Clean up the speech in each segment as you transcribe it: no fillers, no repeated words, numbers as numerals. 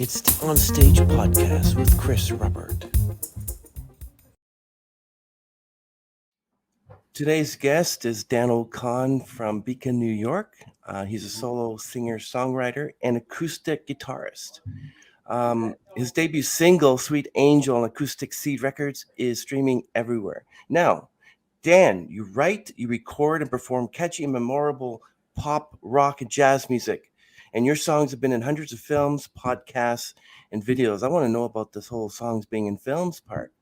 It's the On Stage podcast with Chris Ruppert. Today's guest is Dan Oakon from Beacon, New York. He's a solo singer, songwriter, and acoustic guitarist. His debut single, Sweet Angel, on Acoustic Seed Records, is streaming everywhere. Now, Dan, you write, you record, and perform catchy and memorable pop, rock, and jazz music. And your songs have been in hundreds of films, podcasts, and videos. I want to know about this whole songs being in films part.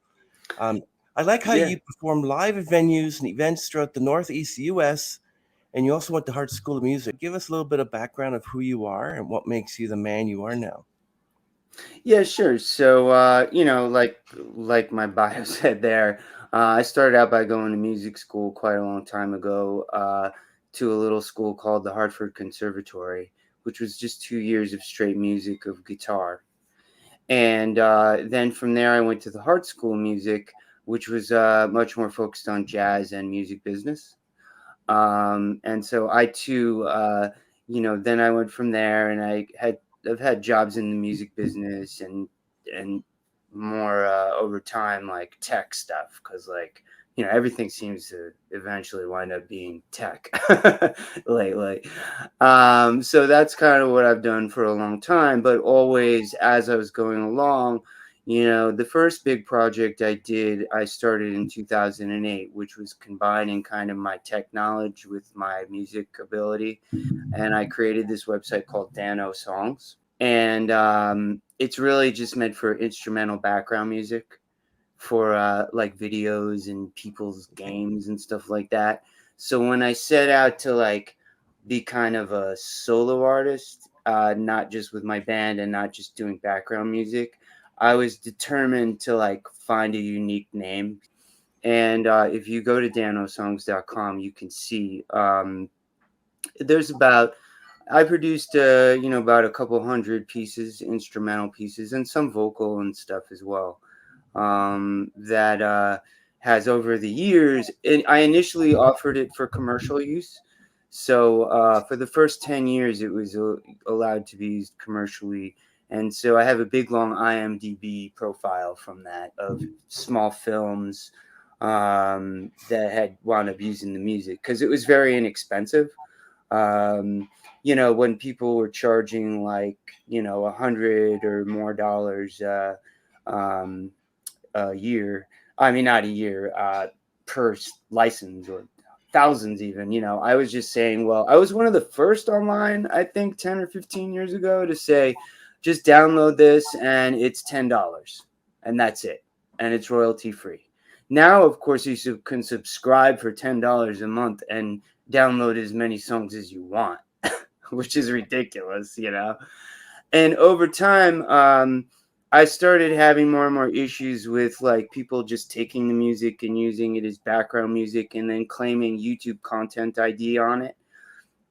I like how you perform live at venues and events throughout the Northeast US, and you also went to Hartt School of Music. Give us a little bit of background of who you are and what makes you the man you are now. Yeah, sure. So, like my bio said there, I started out by going to music school quite a long time ago to a little school called the Hartford Conservatory, which was just 2 years of straight music of guitar. And then from there, I went to the Hartt School of Music, which was much more focused on jazz and music business. And so I too, then I went from there, and I've had jobs in the music business and more over time, like tech stuff, because everything seems to eventually wind up being tech lately. So that's kind of what I've done for a long time, but always as I was going along. The first big project I started in 2008, which was combining kind of my tech knowledge with my music ability. And I created this website called Dano Songs. And it's really just meant for instrumental background music for like videos and people's games and stuff like that. So when I set out to be kind of a solo artist, not just with my band and not just doing background music, I was determined to find a unique name. And if you go to danosongs.com, you can see there's I produced about a couple hundred pieces, instrumental pieces, and some vocal and stuff as well. That has over the years, and I initially offered it for commercial use. So for the first 10 years, it was allowed to be used commercially. And so I have a big, long IMDb profile from that of small films that had wound up using the music because it was very inexpensive. When people were charging $100 or more a year, I mean, not a year, per license or thousands even, I was just saying, well, I was one of the first online, I think 10 or 15 years ago to say, just download this and it's $10 and that's it. And it's royalty free. Now, of course, you can subscribe for $10 a month and download as many songs as you want, which is ridiculous, And over time, I started having more and more issues with people just taking the music and using it as background music and then claiming YouTube content ID on it.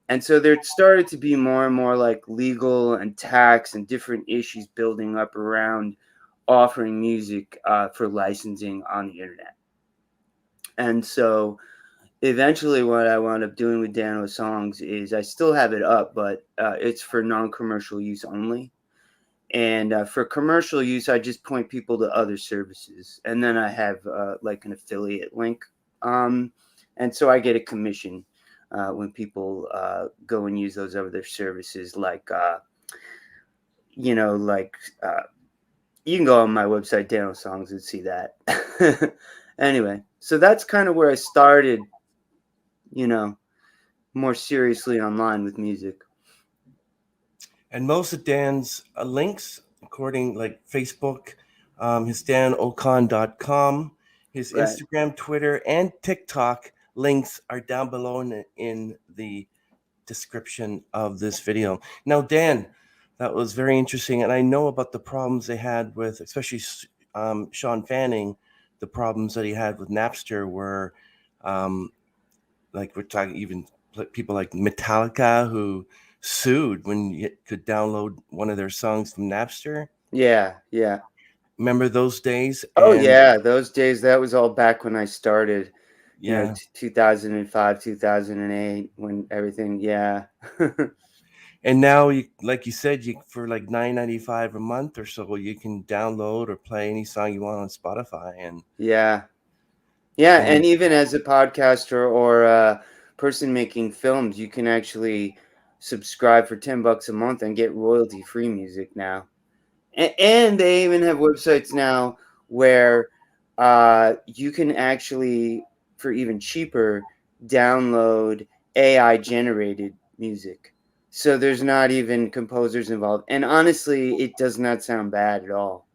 And so there started to be more and more legal and tax and different issues building up around offering music for licensing on the internet. And so eventually what I wound up doing with Dano Songs is I still have it up, but it's for non-commercial use only. And for commercial use, I just point people to other services. And then I have an affiliate link. And so I get a commission when people go and use those other services. You can go on my website, Dano Songs, and see that. Anyway, so that's kind of where I started, more seriously online with music. And most of Dan's links, according Facebook, his danocon.com, his Right. Instagram, Twitter, and TikTok links are down below in the description of this video. Now, Dan, that was very interesting. And I know about the problems they had with, especially Sean Fanning, the problems that he had with Napster were we're talking even people like Metallica who sued when you could download one of their songs from Napster. Yeah. Remember those days? Oh, yeah, those days. That was all back when I started. Yeah. 2005, 2008, when everything. Yeah. And now, you, like you said, you for like $9.95 a month or so, you can download or play any song you want on Spotify, Yeah. Yeah, and and even as a podcaster or a person making films, you can actually subscribe for $10 a month and get royalty-free music now. And they even have websites now where you can actually, for even cheaper, download AI generated music. So there's not even composers involved. And honestly, it does not sound bad at all.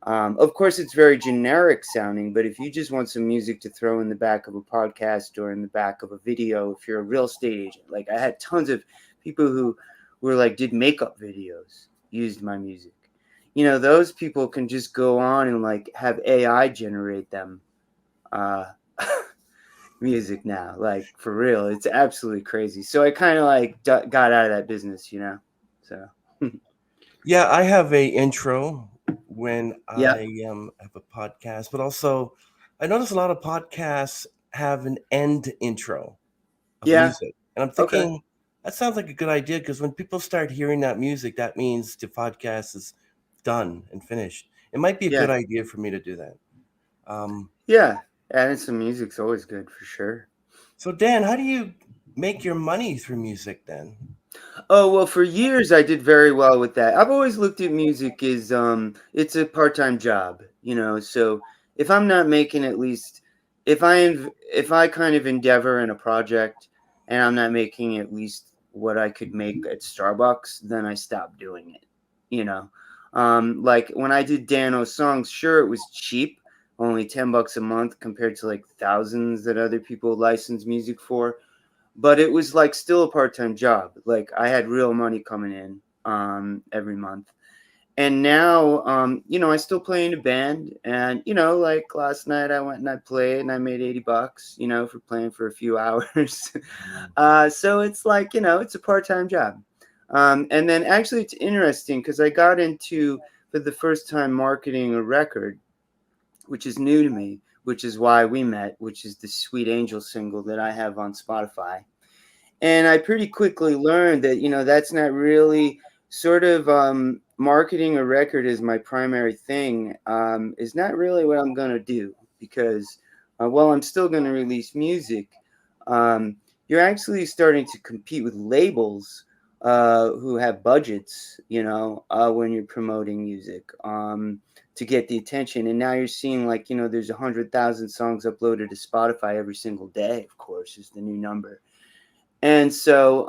Of course, it's very generic sounding, but if you just want some music to throw in the back of a podcast or in the back of a video, if you're a real estate agent, like I had tons of people who were like, did makeup videos, used my music. You know, those people can just go on and like have AI generate them uh, music now, like for real. It's absolutely crazy. So I kind of like got out of that business, you know? So, yeah, I have a intro when yeah, I have a podcast, but also I notice a lot of podcasts have an end intro of yeah, music, and I'm okay, thinking that sounds like a good idea because when people start hearing that music, that means the podcast is done and finished. It might be a yeah, good idea for me to do that. Um, yeah. Adding some music's always good for sure. so Dan, how do you make your money through music then? Oh, well, for years I did very well with that. I've always looked at music as it's a part-time job, you know. So if I'm not making at least if I kind of endeavor in a project and I'm not making at least what I could make at Starbucks, then I stop doing it, you know. Like when I did Dano's songs, sure it was cheap, only $10 a month compared to like thousands that other people license music for, but it was like still a part-time job. Like I had real money coming in every month. And now you know, I still play in a band, and you know, like last night I went and I played and I made $80, you know, for playing for a few hours. So it's like, you know, it's a part-time job. And then actually it's interesting because I got into, for the first time, marketing a record, which is new to me, which is why we met, which is the Sweet Angel single that I have on Spotify. And I pretty quickly learned that, you know, that's not really sort of marketing a record as my primary thing, is not really what I'm going to do, because while I'm still going to release music, um, you're actually starting to compete with labels who have budgets, you know, when you're promoting music, to get the attention. And now you're seeing, like, you know, there's 100,000 songs uploaded to Spotify every single day, of course, is the new number. And so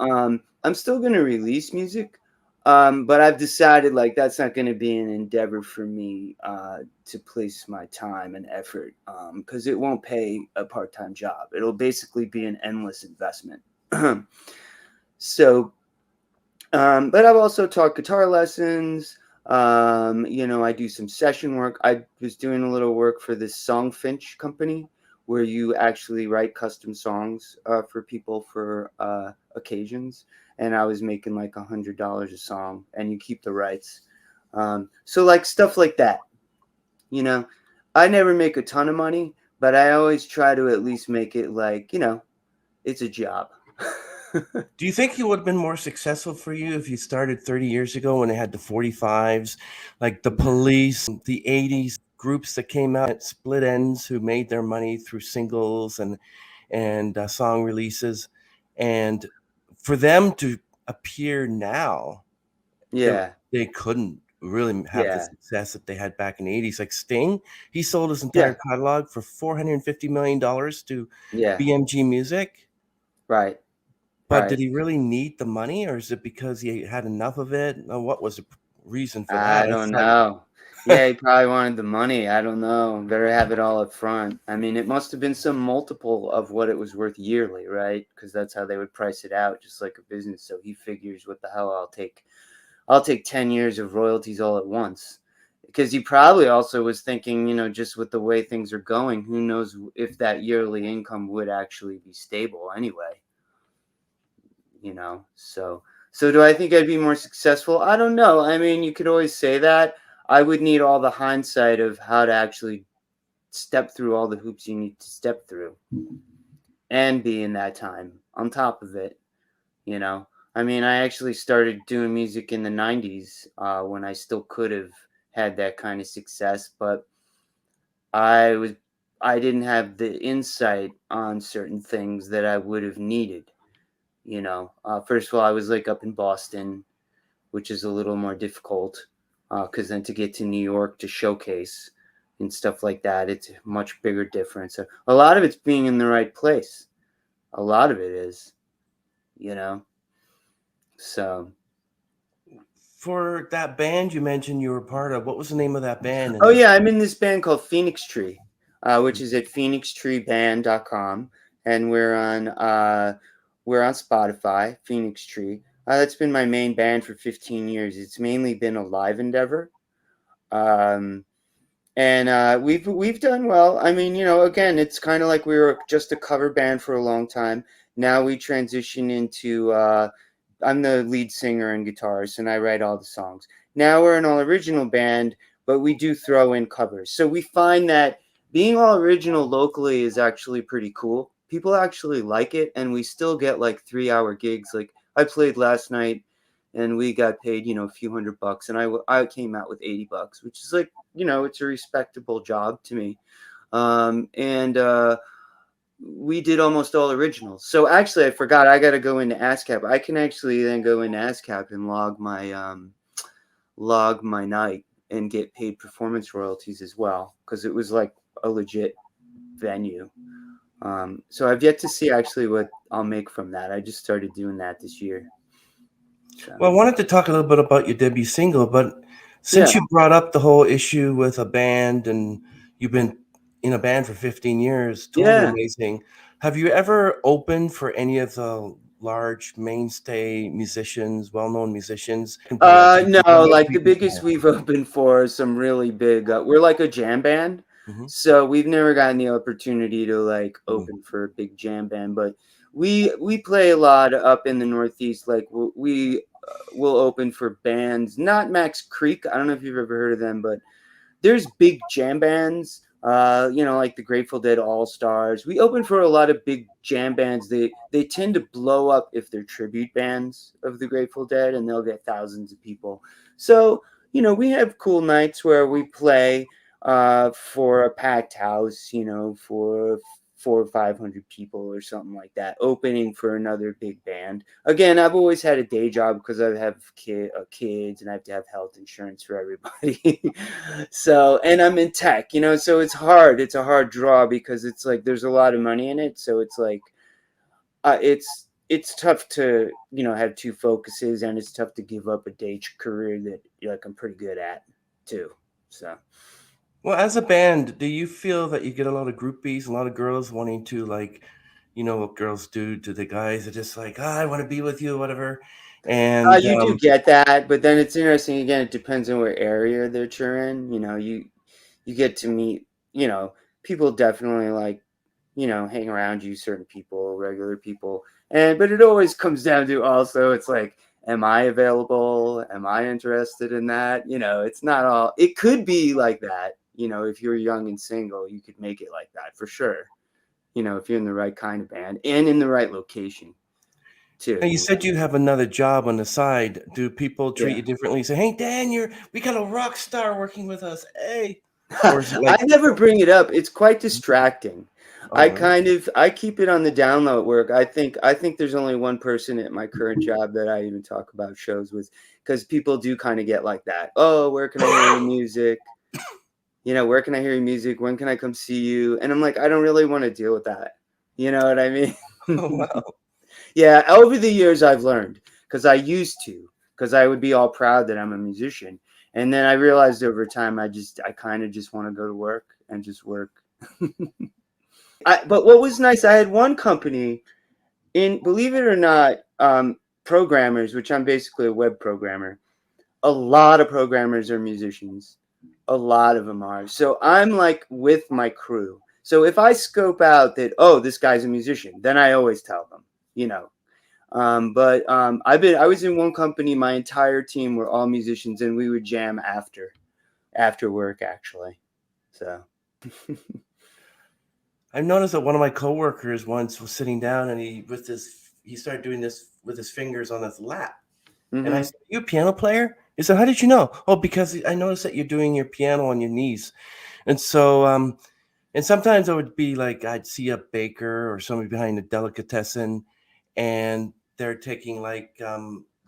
I'm still going to release music, but I've decided like that's not going to be an endeavor for me to place my time and effort, because it won't pay a part-time job. It'll basically be an endless investment. So, but I've also taught guitar lessons. You know, I do some session work. I was doing a little work for this Songfinch company where you actually write custom songs for people for occasions. And I was making like $100 a song, and you keep the rights. So like stuff like that, you know, I never make a ton of money, but I always try to at least make it like, you know, it's a job. Do you think it would have been more successful for you if you started 30 years ago when they had the 45s, like the Police, the 80s groups that came out at split ends who made their money through singles and song releases, and for them to appear now, they Yeah, they couldn't really have the yeah, success that they had back in the 80s. Like Sting, he sold his entire yeah, catalog for $450 million to yeah. BMG Music. Right, But did right. he really need the money, or is it because he had enough of it? What was the reason for I that? don't It's like, know. Yeah, he probably wanted the money. I don't know. Better have it all up front. I mean, it must have been some multiple of what it was worth yearly, right? Because that's how they would price it out, just like a business. So he figures, what the hell, I'll take 10 years of royalties all at once. Because he probably also was thinking, you know, just with the way things are going, who knows if that yearly income would actually be stable anyway, you know? So do I think I'd be more successful? I don't know. I mean, you could always say that. I would need all the hindsight of how to actually step through all the hoops you need to step through and be in that time on top of it, you know? I mean, I actually started doing music in the 90s, when I still could have had that kind of success, but I was I didn't have the insight on certain things that I would have needed. First of all, I was like up in Boston, which is a little more difficult, because then to get to New York to showcase and stuff like that, it's a much bigger difference. A lot of it's being in the right place. A lot of it is, you know. So, For that band you mentioned you were part of, what was the name of that band? oh And yeah, I'm in this band called Phoenix Tree, which is at phoenixtreeband.com, and we're on Spotify. Phoenix Tree. That's been my main band for 15 years. It's mainly been a live endeavor. Um, and we've done well. I mean, again, it's kind of like we were just a cover band for a long time. Now we transition into I'm the lead singer and guitarist, and I write all the songs. Now we're an all original band, but we do throw in covers. So we find that being all original locally is actually pretty cool. People actually like it, and we still get like 3 hour gigs. Like I played last night, and we got paid, a few $100, and I came out with $80, which is like, it's a respectable job to me. And we did almost all originals. So actually, I forgot. I got to go into ASCAP. I can actually then go into ASCAP and log my night and get paid performance royalties as well, because it was like a legit venue. So I've yet to see actually what I'll make from that. I just started doing that this year. So well, I wanted to talk a little bit about your debut single, but since yeah. you brought up the whole issue with a band and you've been in a band for 15 years, totally Yeah. amazing. Have you ever opened for any of the large mainstay musicians, well-known musicians? Can play acoustic. What No, about like the previous biggest bands? we've opened for is some really big. We're like a jam band, Hmm. so we've never gotten the opportunity to like Hmm. open for a big jam band. But we play a lot up in the Northeast. Like we will open for bands. Not Max Creek. I don't know if you've ever heard of them, but there's big jam bands, like the Grateful Dead All Stars. We open for a lot of big jam bands. They tend to blow up if they're tribute bands of the Grateful Dead, and they'll get thousands of people. So we have cool nights where we play for a packed house, for 400 or 500 people or something like that, opening for another big band. Again, I've always had a day job because I have kids and I have to have health insurance for everybody. So, and I'm in tech, so it's hard. It's a hard draw because it's like there's a lot of money in it. So it's like it's tough to have two focuses, and it's tough to give up a day career that like I'm pretty good at too. So. Well, as a band, do you feel that you get a lot of groupies, a lot of girls wanting to like, what girls do to the guys? They're just like, I want to be with you, whatever. And You do get that, but then it's interesting. Again, it depends on what area that you're in. You get to meet, people definitely like, hang around you, certain people, regular people, but it always comes down to also, it's like, am I available? Am I interested in that? It's not all. It could be like that. If you're young and single, you could make it like that for sure. If you're in the right kind of band and in the right location now you too. said you have another job on the side. Do people treat Yeah. you differently? Say, hey, Dan, we got a rock star working with us. Hey. Or is it I like, never bring it up. It's quite distracting. oh, really? I keep it on the down low at work. I think there's only one person at my current job that I even talk about shows with, because people do kind of get like that. Oh, where can I hear your music? Where can I hear your music? When can I come see you? And I'm like, I don't really want to deal with that. You know what I Oh, mean? wow. Yeah, over the years I've learned, because I used to, because I would be all proud that I'm a musician. And then I realized over time I kind of just want to go to work and just work. But what was nice, I had one company believe it or not, programmers, which I'm basically a web programmer. A lot of programmers are musicians. A lot of them are. So I'm like with my crew. So if I scope out that, oh, this guy's a musician, then I always tell them, you know. But I was in one company. My entire team were all musicians, and we would jam after work actually. So I've noticed that one of my coworkers once was sitting down and he with his he started doing this with his fingers on his lap. And I Mm-hmm. said, "You a piano player?" He said, "How did you know?" "Oh, because I noticed that you're doing your piano on your knees." And so, and sometimes I would be like, I'd see a baker or somebody behind a delicatessen, and they're taking like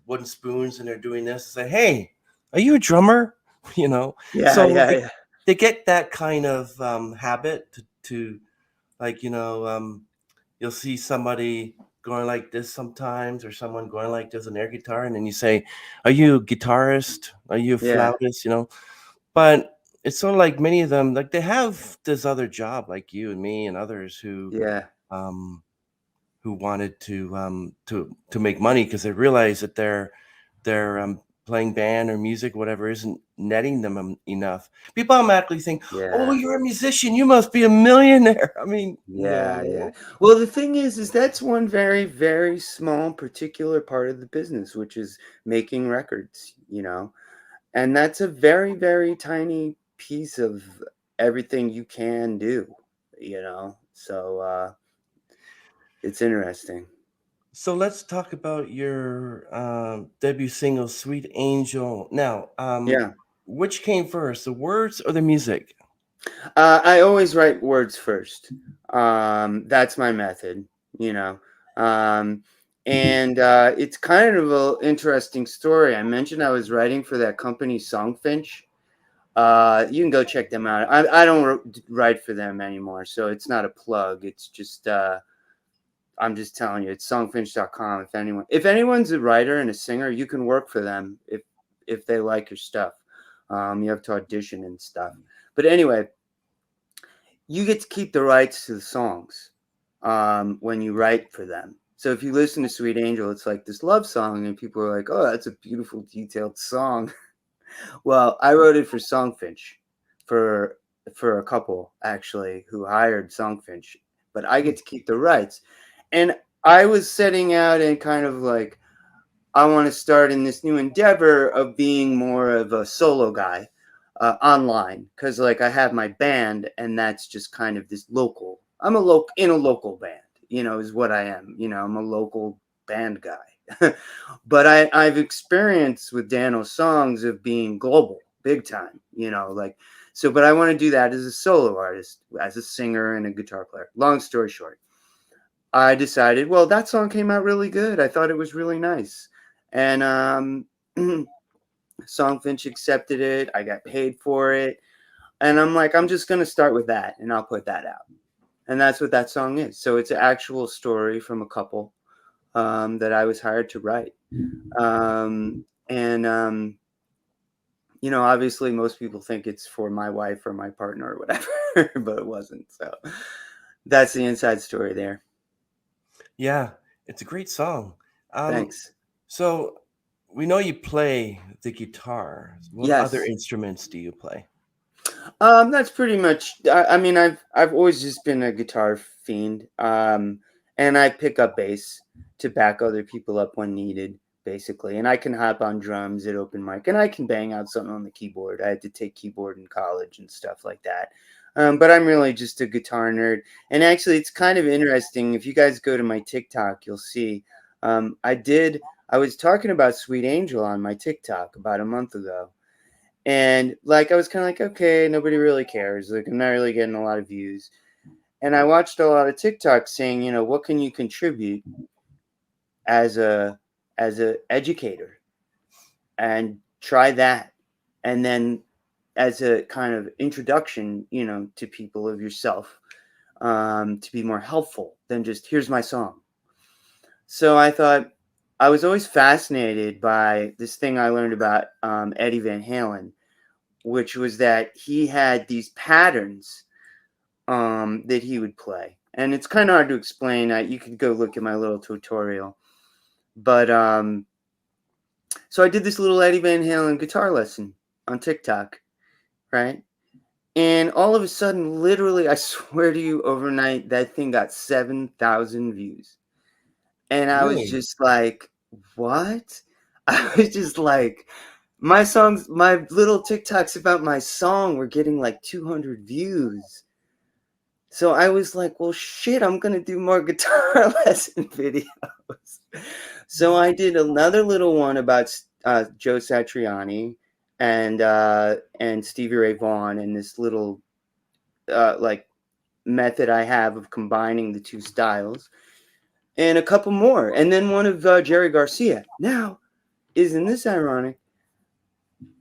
wooden spoons and they're doing this. I say, "Hey, are you a drummer?" You know. Yeah, So yeah, yeah. they get that kind of habit to like, you'll see somebody going like this sometimes, or someone going like this on their guitar, and then you say, "Are you a guitarist? Are you a Yeah, flautist?" But it's sort of like many of them, like they have this other job, like you and me and others yeah, um, who wanted to make money because they realize that their playing band or music, whatever, isn't netting them enough. People automatically think, "Oh, yeah. you're a musician. You must be a millionaire." I mean, Yeah, yeah. no. Well, the thing is that's one very, very small particular part of the business, which is making records, you know. And that's a very, very tiny piece of everything you can do, you know. So it's interesting. So let's talk about your debut single, "Sweet Angel." Now, Yeah. which came first, the words or the music? I always write words first. That's my method, you know. Um, and it's kind of an interesting story. I mentioned I was writing for that company, Songfinch. You can go check them out. I don't write for them anymore, so it's not a plug. It's just I'm just telling you, it's songfinch.com. If anyone's a writer and a singer, you can work for them if they like your stuff. You have to audition and stuff. But anyway, you get to keep the rights to the songs when you write for them. So if you listen to Sweet Angel, it's like this love song, and people are like, "Oh, that's a beautiful, detailed song." Well, I wrote it for Songfinch, for for a couple actually who hired Songfinch, but I get to keep the rights. And I was setting out and kind of like, I want to start in this new endeavor of being more of a solo guy online, because like I have my band, and that's just kind of this local. I'm a local in a local band, you know, is what I am. You know, I'm a local band guy. But I've experienced with Dano's songs of being global, big time. You know, like so. But I want to do that as a solo artist, as a singer and a guitar player. Long story short, I decided, well, that song came out really good. I thought it was really nice. And Songfinch accepted it. I got paid for it. And I'm like, I'm just going to start with that and I'll put that out. And that's what that song is. So it's an actual story from a couple that I was hired to write. And, you know, obviously most people think it's for my wife or my partner or whatever, but it wasn't. So that's the inside story there. Yeah, it's a great song. Um, Thanks. so we know you play the guitar. What other Yes. instruments do you play? That's pretty much. I mean, I've always just been a guitar fiend. And I pick up bass to back other people up when needed, basically. And I can hop on drums at open mic, and I can bang out something on the keyboard. I had to take keyboard in college and stuff like that. But I'm really just a guitar nerd. And actually, it's kind of interesting. If you guys go to my TikTok, you'll see. I did. I was talking about Sweet Angel on my TikTok about a month ago, and like I was kind of like, okay, nobody really cares. Like I'm not really getting a lot of views. And I watched a lot of TikToks saying, you know, what can you contribute as a educator, and try that. And then as a kind of introduction, you know, to people of yourself, to be more helpful than just here's my song. So I thought, I was always fascinated by this thing I learned about Eddie Van Halen, which was that he had these patterns that he would play. And it's kind of hard to explain. You could go look at my little tutorial. But so I did this little Eddie Van Halen guitar lesson on TikTok, right? And all of a sudden, literally, I swear to you, overnight, that thing got 7,000 views. And I was Really? just like, what? I was just like, my songs, my little TikToks about my song were getting like 200 views. So I was like, well, shit, I'm gonna do more guitar lesson videos. So I did another little one about Joe Satriani and Stevie Ray Vaughan, and this little like method I have of combining the two styles, and a couple more, and then one of Jerry Garcia. Now, isn't this ironic?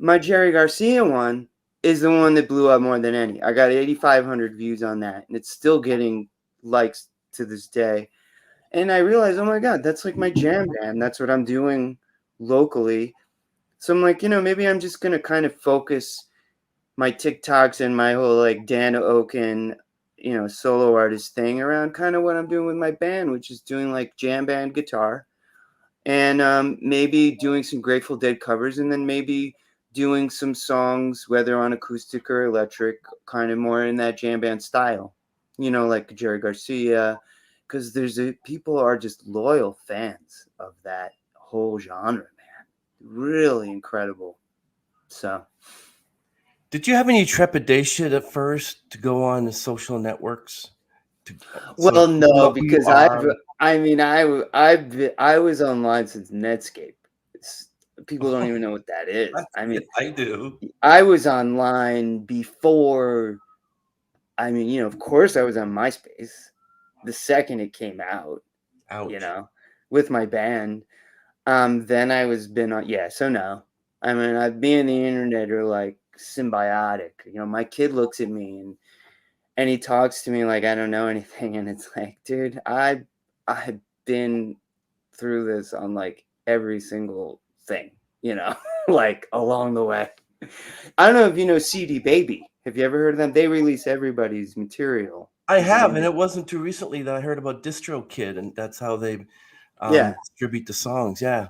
My Jerry Garcia one is the one that blew up more than any. I got 8,500 views on that, and it's still getting likes to this day. And I realized, oh my God, that's like my jam band. That's what I'm doing locally. So I'm like, maybe I'm just gonna kind of focus my TikToks and my whole like Dan Oakon, solo artist thing around kind of what I'm doing with my band, which is doing like jam band guitar, and maybe doing some Grateful Dead covers, and then maybe doing some songs, whether on acoustic or electric, kind of more in that jam band style, like Jerry Garcia, because people are just loyal fans of that whole genre, man. Really incredible. So. Did you have any trepidation at first to go on the social networks? So Well, people no, know who you because are. I was online since Netscape. People don't even know what that is. I mean, I do. I was online before. Of course, I was on MySpace the second it came out. Ouch. With my band. Then I was been on. Yeah, so no. Me and the internet are like symbiotic. My kid looks at me and he talks to me like I don't know anything, and it's like, dude, I've been through this on like every single thing, like along the way. I don't know if you know CD Baby. Have you ever heard of them? They release everybody's material. I Is the have, name and of- it wasn't too recently that I heard about DistroKid, and that's how they Yeah. distribute the songs. Yeah,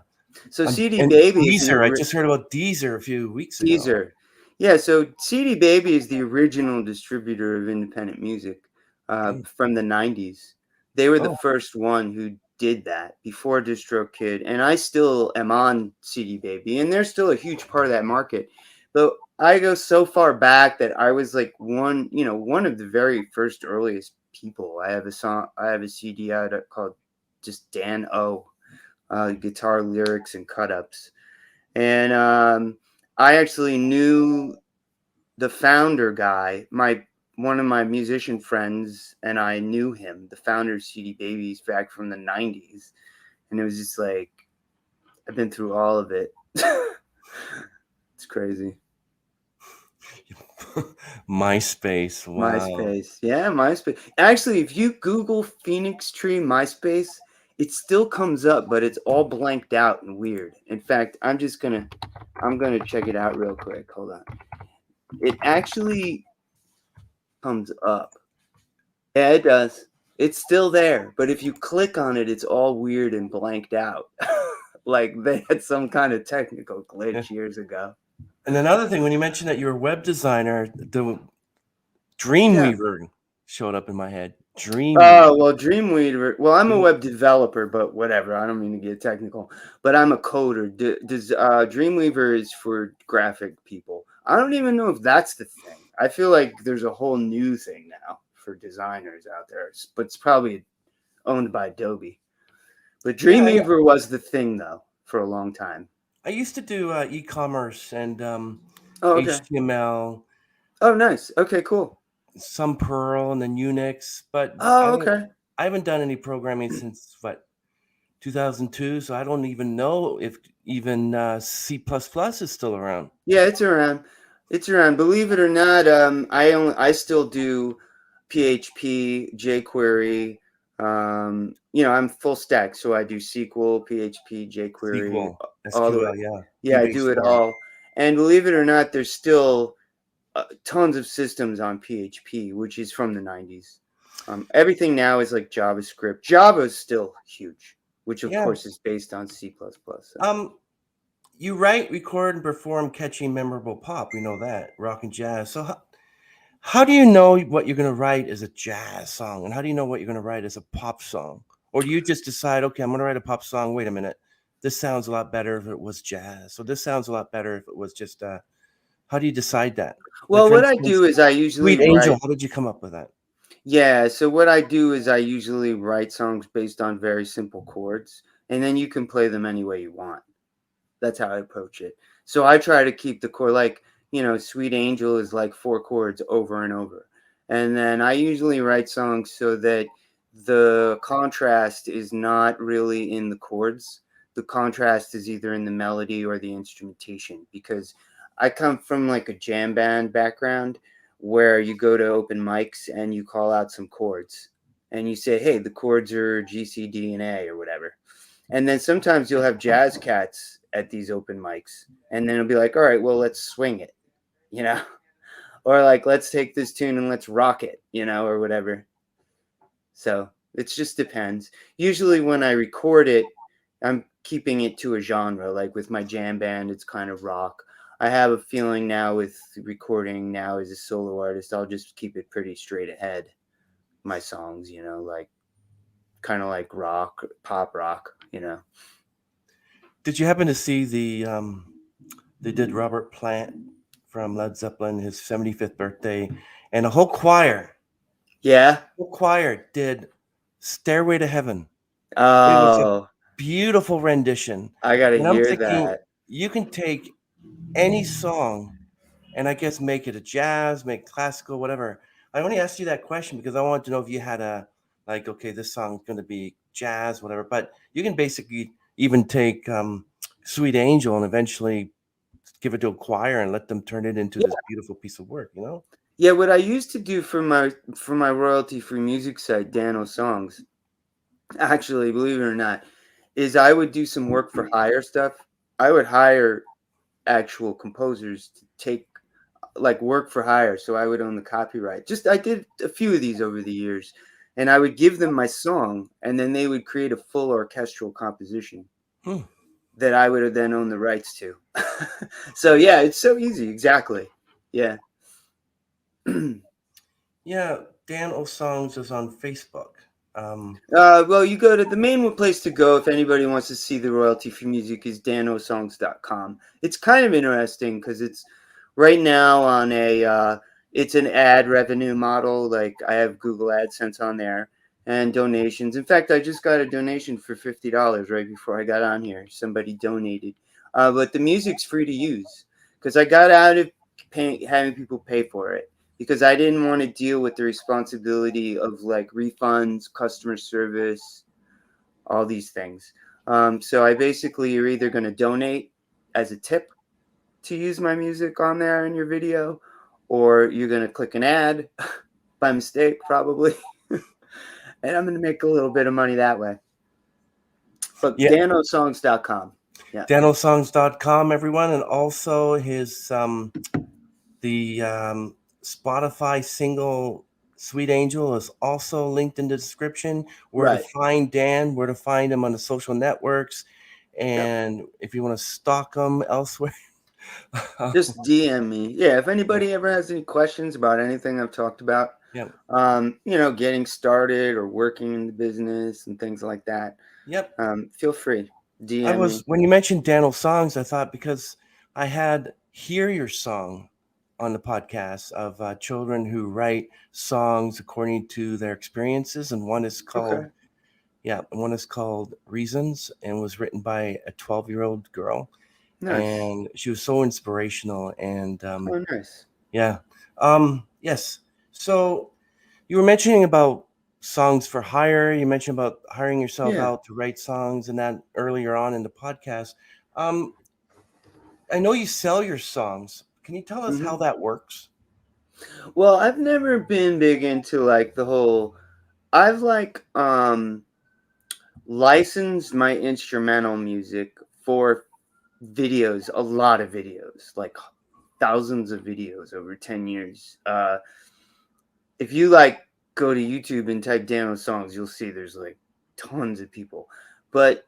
So CD and Baby is Deezer. I just heard about Deezer a few weeks ago. teaser. Yeah, so CD Baby is the original distributor of independent music Okay. from the 90s. They were the Oh, first one who did that before DistroKid, and I still am on CD Baby, and they're still a huge part of that market. But I go so far back that I was like one of the very first earliest people. I have a CD out called just Dan O, guitar lyrics and cut ups. And I actually knew the founder guy. One of my musician friends and I knew him, the founder of CD Babies back from the 90s. And it was just like, I've been through all of it. It's crazy. MySpace. Wow. MySpace. Yeah, MySpace. Actually, if you Google Phoenix Tree MySpace, it still comes up, but it's all blanked out and weird. In fact, I'm gonna check it out real quick. Hold on. It actually comes up. Yeah, it does. It's still there, but if you click on it, it's all weird and blanked out. Like they had some kind of technical glitch years ago. And another thing, when you mentioned that you're a web designer, the Yeah. Dreamweaver showed up in my head. Dreamweaver. Oh, well, Dreamweaver. Well, I'm a web developer, but whatever. I don't mean to get technical, but I'm a coder. Dreamweaver is for graphic people. I don't even know if that's the thing. I feel like there's a whole new thing now for designers out there, but it's probably owned by Adobe. But Yeah, Dreamweaver was the thing, though, for a long time. I used to do e-commerce and Oh, okay. HTML, Oh, nice. Okay, cool. some Perl, and then Unix. But Oh, okay. I haven't done any programming since what 2002. So I don't even know if even C++ is still around. Yeah, it's around. It's around. Believe it or not, I still do PHP, jQuery. I'm full stack, so I do SQL, PHP, jQuery, SQL, all the way. SQL, yeah, Yeah, I key-based do it storage. all. And believe it or not, there's still tons of systems on PHP, which is from the 90s. Everything now is like JavaScript. Java is still huge, which of Yeah. course is based on C++. So. You write, record, and perform catchy, memorable pop. We know that rock and jazz. So how do you know what you're going to write as a jazz song, and how do you know what you're going to write as a pop song? Or do you just decide, okay, I'm going to write a pop song. Wait a minute, this sounds a lot better if it was jazz. So this sounds a lot better if it was just. How do you decide that? Like Well, for what I instance, do is I usually Sweet Angel. write. How did you come up with that? Yeah, so what I do is I usually write songs based on very simple chords, and then you can play them any way you want. That's how I approach it. So I try to keep the chord like, Sweet Angel is like four chords over and over. And then I usually write songs so that the contrast is not really in the chords. The contrast is either in the melody or the instrumentation, because I come from like a jam band background where you go to open mics and you call out some chords and you say, "Hey, the chords are G, C, D, and A," or whatever. And then sometimes you'll have jazz cats at these open mics, and then it'll be like, all right, well, let's swing it, you know, or like, let's take this tune and let's rock it, or whatever. So it just depends. Usually when I record it, I'm keeping it to a genre. Like with my jam band, it's kind of rock. I have a feeling now with recording now as a solo artist, I'll just keep it pretty straight ahead. My songs, like kind of like rock, pop rock. Did you happen to see they did Robert Plant from Led Zeppelin his 75th birthday, and a Yeah. whole choir did Stairway to Heaven. It was a Oh, beautiful rendition. I gotta And I'm hear thinking that. you can take any song and I guess make it a jazz, make classical, whatever. I only asked you that question because I wanted to know if you had a like, okay, this song's going to be jazz, whatever. But you can basically even take Sweet Angel and eventually give it to a choir and let them turn it into this Yeah. beautiful piece of work, you know? Yeah, what I used to do for my royalty free music site, Dano Songs, actually, believe it or not, is I would do some work for hire stuff. I would hire actual composers to take like work for hire, so I would own the copyright. Just I did a few of these over the years, and I would give them my song, and then they would create a full orchestral composition Hmm. that I would then own the rights to. So yeah, it's so easy. Exactly. Yeah. Yeah, Dan O'Songs is on Facebook. Um, Well, you go to the main place to go if anybody wants to see the royalty free music is danosongs.com. It's kind of interesting because it's right now on it's an ad revenue model. Like I have Google AdSense on there and donations. In fact, I just got a donation for $50 right before I got on here. Somebody donated. But the music's free to use because I got out of having people pay for it because I didn't want to deal with the responsibility of like refunds, customer service, all these things. So I basically, you're either going to donate as a tip to use my music on there in your video, or you're going to click an ad by mistake, probably. And I'm going to make a little bit of money that way. But yeah, danosongs.com. Yeah. danosongs.com, everyone, and also his the Spotify single Sweet Angel is also linked in the description. Where to Right. find Dan, where to find him on the social networks, Yep. and if you want to stalk him elsewhere. Just DM me. Yeah. If anybody ever has any questions about anything I've talked about, Yeah. getting started or working in the business and things like that, Yep. feel free. I DM was me. when you mentioned Daniel songs, I thought because I had Hear Your Song on the podcast of children who write songs according to their experiences, and one is Okay. called one is called Reasons and was written by a 12-year-old girl, Nice. and she was so inspirational. And Oh, nice. yeah, yes. So you were mentioning about songs for hire. You mentioned about hiring yourself Yeah. out to write songs and that earlier on in the podcast. Um, I know you sell your songs. Can you tell us Hmm. how that works? Well, I've never been big into like the whole. I've like licensed my instrumental music for videos, a lot of videos, like thousands of videos over 10 years. If you like go to YouTube and type Dano songs, you'll see there's like tons of people. But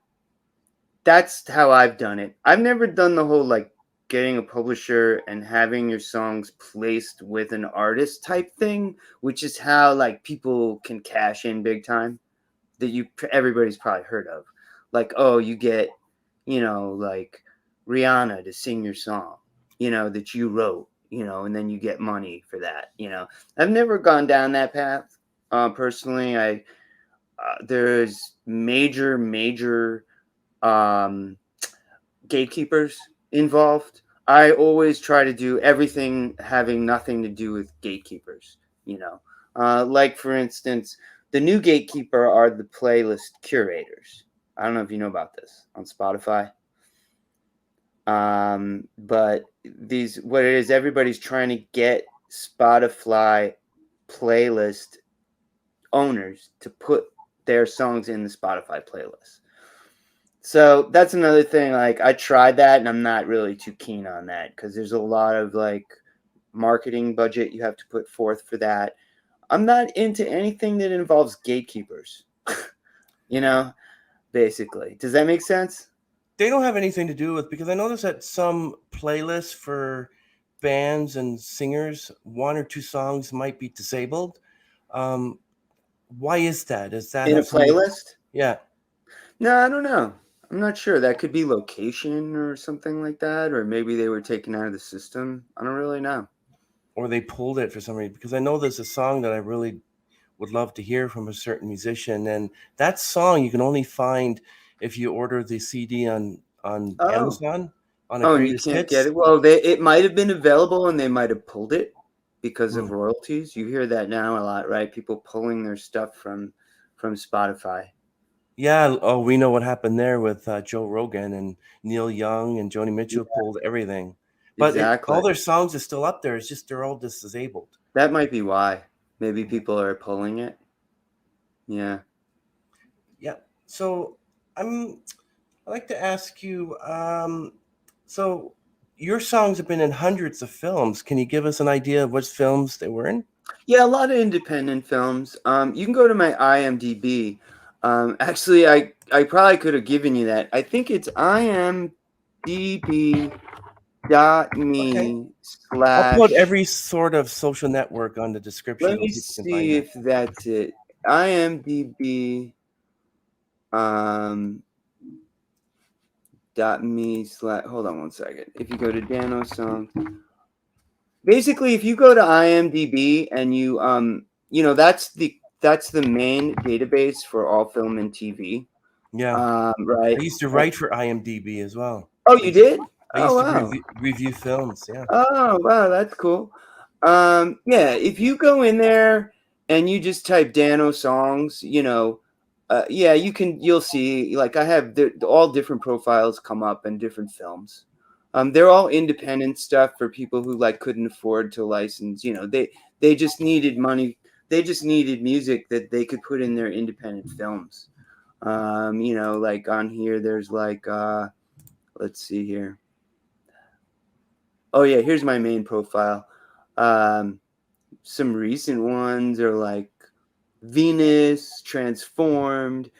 that's how I've done it. I've never done the whole like getting a publisher and having your songs placed with an artist type thing, which is how like people can cash in big time that everybody's probably heard of. Like, oh, you get, like Rihanna to sing your song, that you wrote, and then you get money for that. I've never gone down that path. Personally, I there's major um, gatekeepers involved. I always try to do everything having nothing to do with gatekeepers. You know, like for instance, the new gatekeeper are the playlist curators. I don't know if you know about this on Spotify. But these, what it is, everybody's trying to get Spotify playlist owners to put their songs in the Spotify playlist. So that's another thing. Like I tried that, and I'm not really too keen on that because there's a lot of like marketing budget you have to put forth for that. I'm not into anything that involves gatekeepers. You know, basically. Does that make sense? They don't have anything to do with, because I noticed that some playlists for bands and singers, one or two songs might be disabled. Um, why is that? Does that In a have something? playlist? Yeah, No, I don't know. I'm not sure. That could be location or something like that, or maybe they were taken out of the system. I don't really know. or they pulled it for some reason. Because I know there's a song that I really would love to hear from a certain musician, and that song you can only find if you order the CD on Oh, Amazon on a oh, and you greatest can't get hits. it. Well, it might have been available, and they might have pulled it because of Hmm. royalties. You hear that now a lot, right? People pulling their stuff from Spotify. Yeah. Oh, we know what happened there with Joe Rogan and Neil Young and Joni Yeah, Mitchell pulled everything, but exactly. all their songs are still up there. It's just they're all disabled. That might be why. Maybe people are pulling it. Yeah. Yeah. So I'm. I'd like to ask you. So your songs have been in hundreds of films. Can you give us an idea of which films they were in? Yeah, a lot of independent films. You can go to my IMDb. Actually, I probably could have given you that. I think it's Okay. imdb.me I'll put slash. every sort of social network on the description Let so me people can find see it. if that's it. IMDb um dot me slash. Hold on one second. If you go to Dano Song, basically, if you go to IMDb and that's the main database for all film and TV. Yeah. I Right. used to write for IMDb as well. Oh, I you used, did? I Oh, used to wow. review films. Yeah. Oh, wow, that's cool. Yeah, if you go in there and you just type Dano songs, yeah, you'll see, like I have all different profiles come up and different films. They're all independent stuff for people who like couldn't afford to license, they just needed money. They just needed music that they could put in their independent films. Like on here, there's like, let's see here. Oh yeah, here's my main profile. Um, some recent ones are like Venus, Transformed.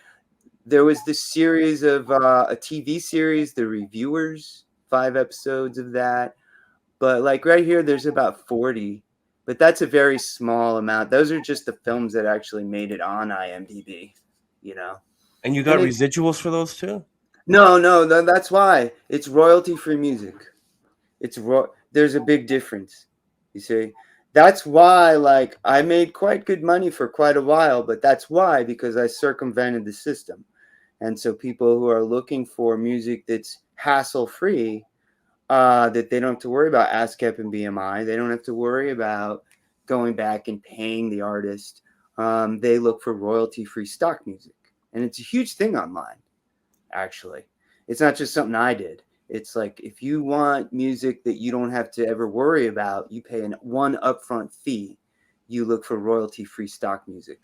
There was this series of a TV series, The Reviewers, 5 episodes of that. But like right here, there's about 40. But that's a very small amount. Those are just the films that actually made it on IMDb, you know. And you And got it's residuals for those too? no, that's why it's royalty free music. There's a big difference. You see, that's why like I made quite good money for quite a while, but that's why, because I circumvented the system. And so people who are looking for music that's hassle free, that they don't have to worry about ASCAP and BMI, they don't have to worry about going back and paying the artist. They look for royalty free stock music, and it's a huge thing online. Actually, it's not just something I did. It's like if you want music that you don't have to ever worry about, you pay one upfront fee. You look for royalty free stock music.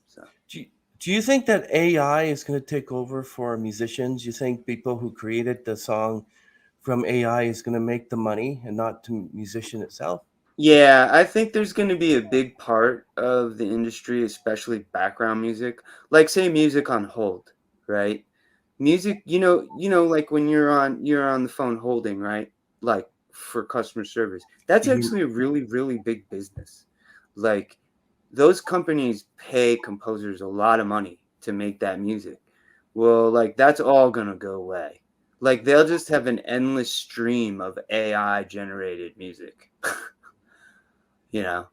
So Do you, do you think that AI is going to take over for musicians? You think people who created the song from AI is going to make the money and not the musician itself? yeah, I think there's going to be a big part of the industry, especially background music, like say music on hold, right? Music, like when you're on the phone holding, right? Like for customer service. That's Mhm. actually a really, really big business. Like those companies pay composers a lot of money to make that music. Well, like that's all gonna go away. Like they'll just have an endless stream of AI generated music. you know.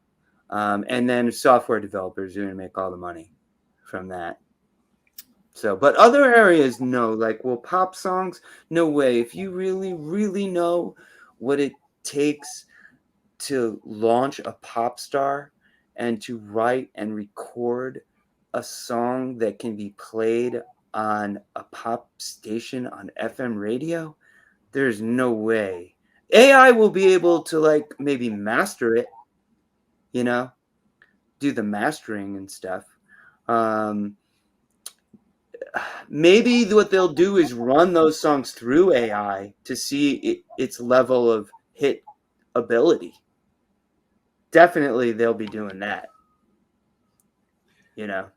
And then software developers are going to make all the money from that. So, but other areas, no. Like, well, pop songs, no way. If you really, really know what it takes to launch a pop star and to write and record a song that can be played on a pop station on FM radio, there's no way. AI will be able to, like, maybe master it, you know, do the mastering and stuff. Um, Maybe what they'll do is run those songs through AI to see its level of hit ability. Definitely, they'll be doing that. You know.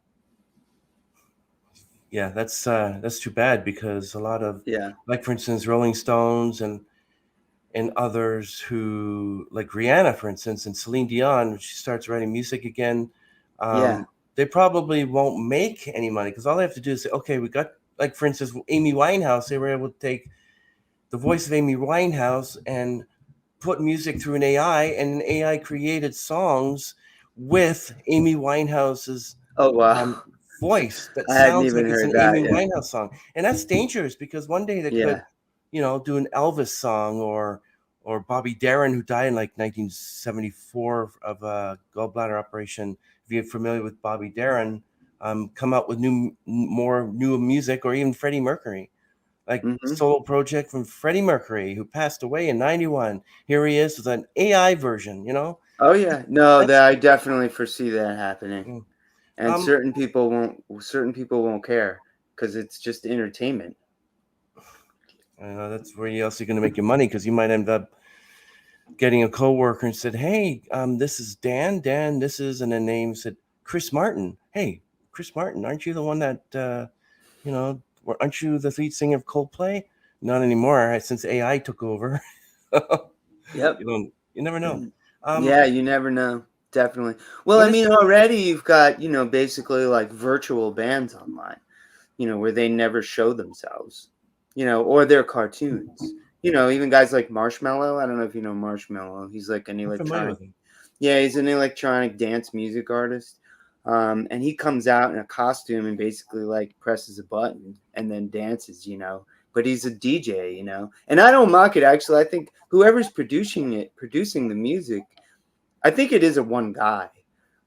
Yeah, that's too bad because a lot of, Yeah. like for instance, Rolling Stones and others who, like Rihanna, for instance, and Celine Dion, when she starts writing music again, Yeah. they probably won't make any money because all they have to do is say, okay, we got, like for instance, Amy Winehouse. They were able to take the voice of Amy Winehouse and put music through an AI, and an AI created songs with Amy Winehouse's Oh wow. um, voice that I hadn't sounds even like it's heard an that. Amy Yeah. Winehouse song, and that's dangerous because one day they could, Yeah. do an Elvis song or Bobby Darin, who died in like 1974 of a gallbladder operation. If you're familiar with Bobby Darin, come out with more new music, or even Freddie Mercury, like Mm-hmm. solo project from Freddie Mercury, who passed away in '91. Here he is with an AI version. Oh yeah. No, That's that I definitely foresee that happening. mm. And um certain people won't. Certain people won't care because it's just entertainment. that's where else you're going to make your money, because you might end up getting a coworker and said, "Hey, this is Dan. Dan, this is," and the name said Chris Martin. Hey, Chris Martin, aren't you the one that aren't you the lead singer of Coldplay? Not anymore, since AI took over. Yep. You never know. Um, Yeah, you never know. Definitely. Well, what I is mean, the already you've got, basically like virtual bands online, where they never show themselves, or their cartoons. Even guys like Marshmello. I don't know if you know Marshmello. He's like an I'm familiar electronic, with him. yeah, he's an electronic dance music artist. And he comes out in a costume and basically like presses a button and then dances. But he's a DJ. And I don't mock it, actually. I think whoever's producing the music, I think it is a one guy.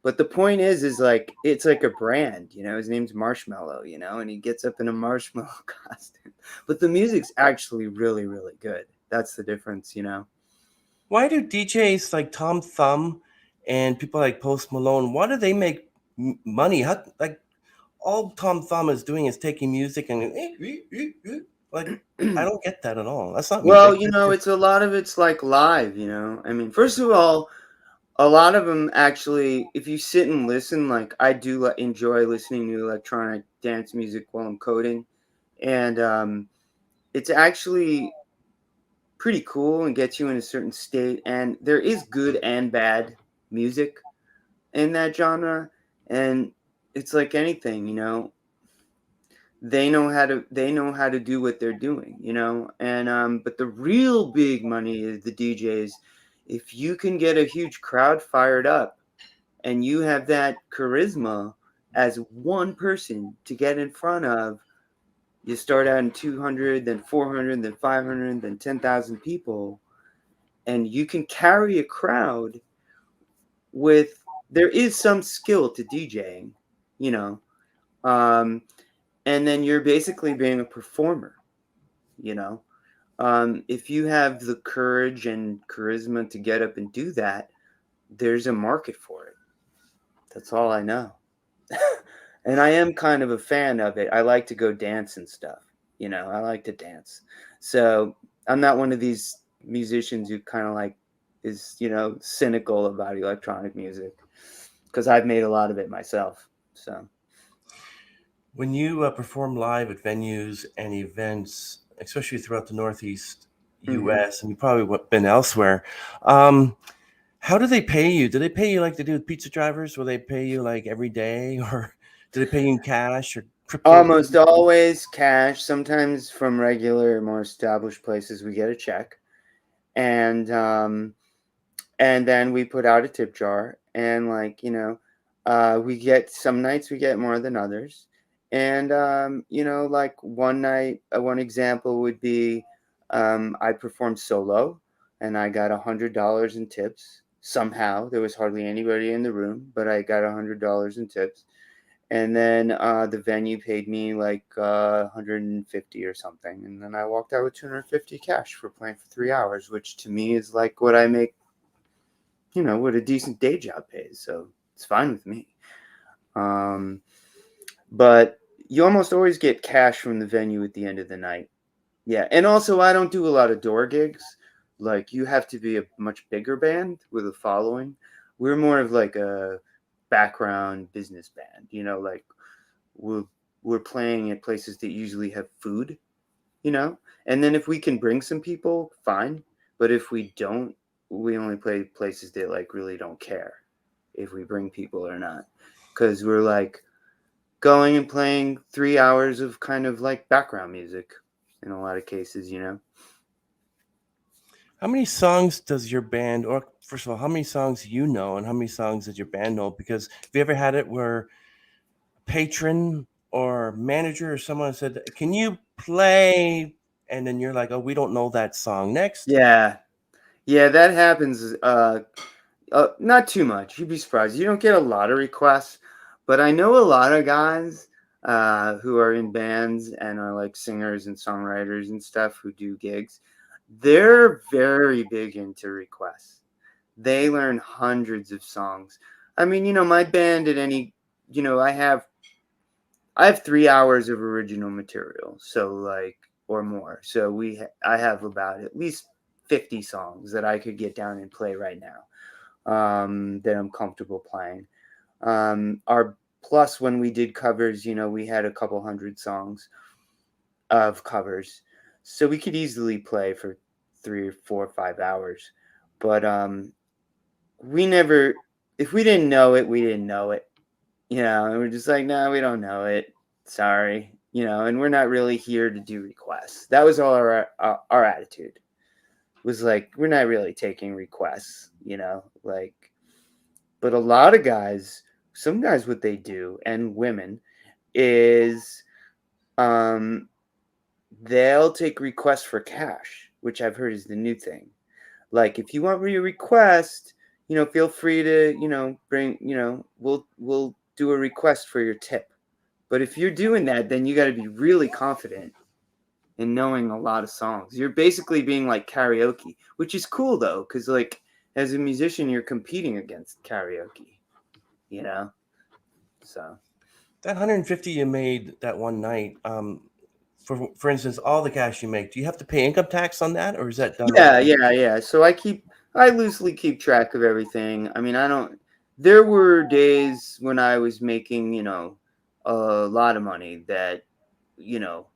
But the point is like it's like a brand. His name's Marshmello, and he gets up in a marshmallow costume. But the music's actually really, really good. That's the difference. Why do DJs like Tom Thumb and people like Post Malone? Why do they make money? How, like, all Tom Thumb is doing is taking music and like, I don't get that at all. That's not Well, music. That's just it's a lot of it's like live. I mean, first of all, a lot of them actually, if you sit and listen, like I do enjoy listening to electronic dance music while I'm coding. And it's actually pretty cool and gets you in a certain state. And there is good and bad music in that genre. And it's like anything. They know how to do what they're doing. And but the real big money is the DJs. If you can get a huge crowd fired up and you have that charisma as one person to get in front of, you start out in 200, then 400, then 500, then 10,000 people, and you can carry a crowd with, there is some skill to DJing, you know, um, and then you're basically being a performer, you know. If you have the courage and charisma to get up and do that, there's a market for it. That's all I know. And I am kind of a fan of it. I like to go dance and stuff. I like to dance. So I'm not one of these musicians who kind of like is, cynical about electronic music, because I've made a lot of it myself. So, when you perform live at venues and events, especially throughout the Northeast mhm. U.S., and you've probably been elsewhere. Um, How do they pay you? Do they pay you like they do with pizza drivers? Will they pay you like every day, or do they pay you in cash or Almost cryptocurrency? always cash. Sometimes from regular, more established places, we get a check. And then we put out a tip jar, and like, we get some nights we get more than others. And like one night, one example would be, I performed solo, and I got $100 in tips. Somehow there was hardly anybody in the room, but I got $100 in tips. And then the venue paid me like 150 or something, and then I walked out with 250 cash for playing for 3 hours, which to me is like what I make, what a decent day job pays. So it's fine with me. Um, but you almost always get cash from the venue at the end of the night. Yeah, and also I don't do a lot of door gigs. Like, you have to be a much bigger band with a following. We're more of like a background business band. Like, we're we're playing at places that usually have food. And then if we can bring some people, fine. But if we don't, we only play places that like really don't care if we bring people or not, because we're like going and playing 3 hours of kind of like background music in a lot of cases. How many songs does your band, or first of all, how many songs you know, and how many songs does your band know? Because have you ever had it where a patron or manager or someone said, "Can you play?" And then you're like, "Oh, we don't know that song." Next. Yeah, yeah, that happens. Not too much. You'd be surprised. You don't get a lot of requests, but I know a lot of guys who are in bands and are like singers and songwriters and stuff who do gigs. They're very big into requests. They learn hundreds of songs. I mean, my band at any, I have 3 hours of original material, so like, or more. So I have about at least 50 songs that I could get down and play right now, that I'm comfortable playing. Our plus when we did covers, we had a couple hundred songs of covers, so we could easily play for 3 or 4 or 5 hours. But we never, if we didn't know it, we didn't know it. And we're just like, no, we don't know it. Sorry, and we're not really here to do requests. That was all our attitude. Was like, we're not really taking requests, like. But a lot of guys, some guys, what they do, and women, is um, they'll take requests for cash, which I've heard is the new thing. Like, if you want me to request, feel free to, bring, we'll do a request for your tip. But if you're doing that, then you got to be really confident in knowing a lot of songs. You're basically being like karaoke, which is cool though, because like as a musician, you're competing against karaoke, you know. So That 150 you made that one night, for instance, all the cash you make, do you have to pay income tax on that, or is that done yeah, automatically? yeah, yeah. So I loosely keep track of everything. I mean, I don't. There were days when I was making, a lot of money that, you know,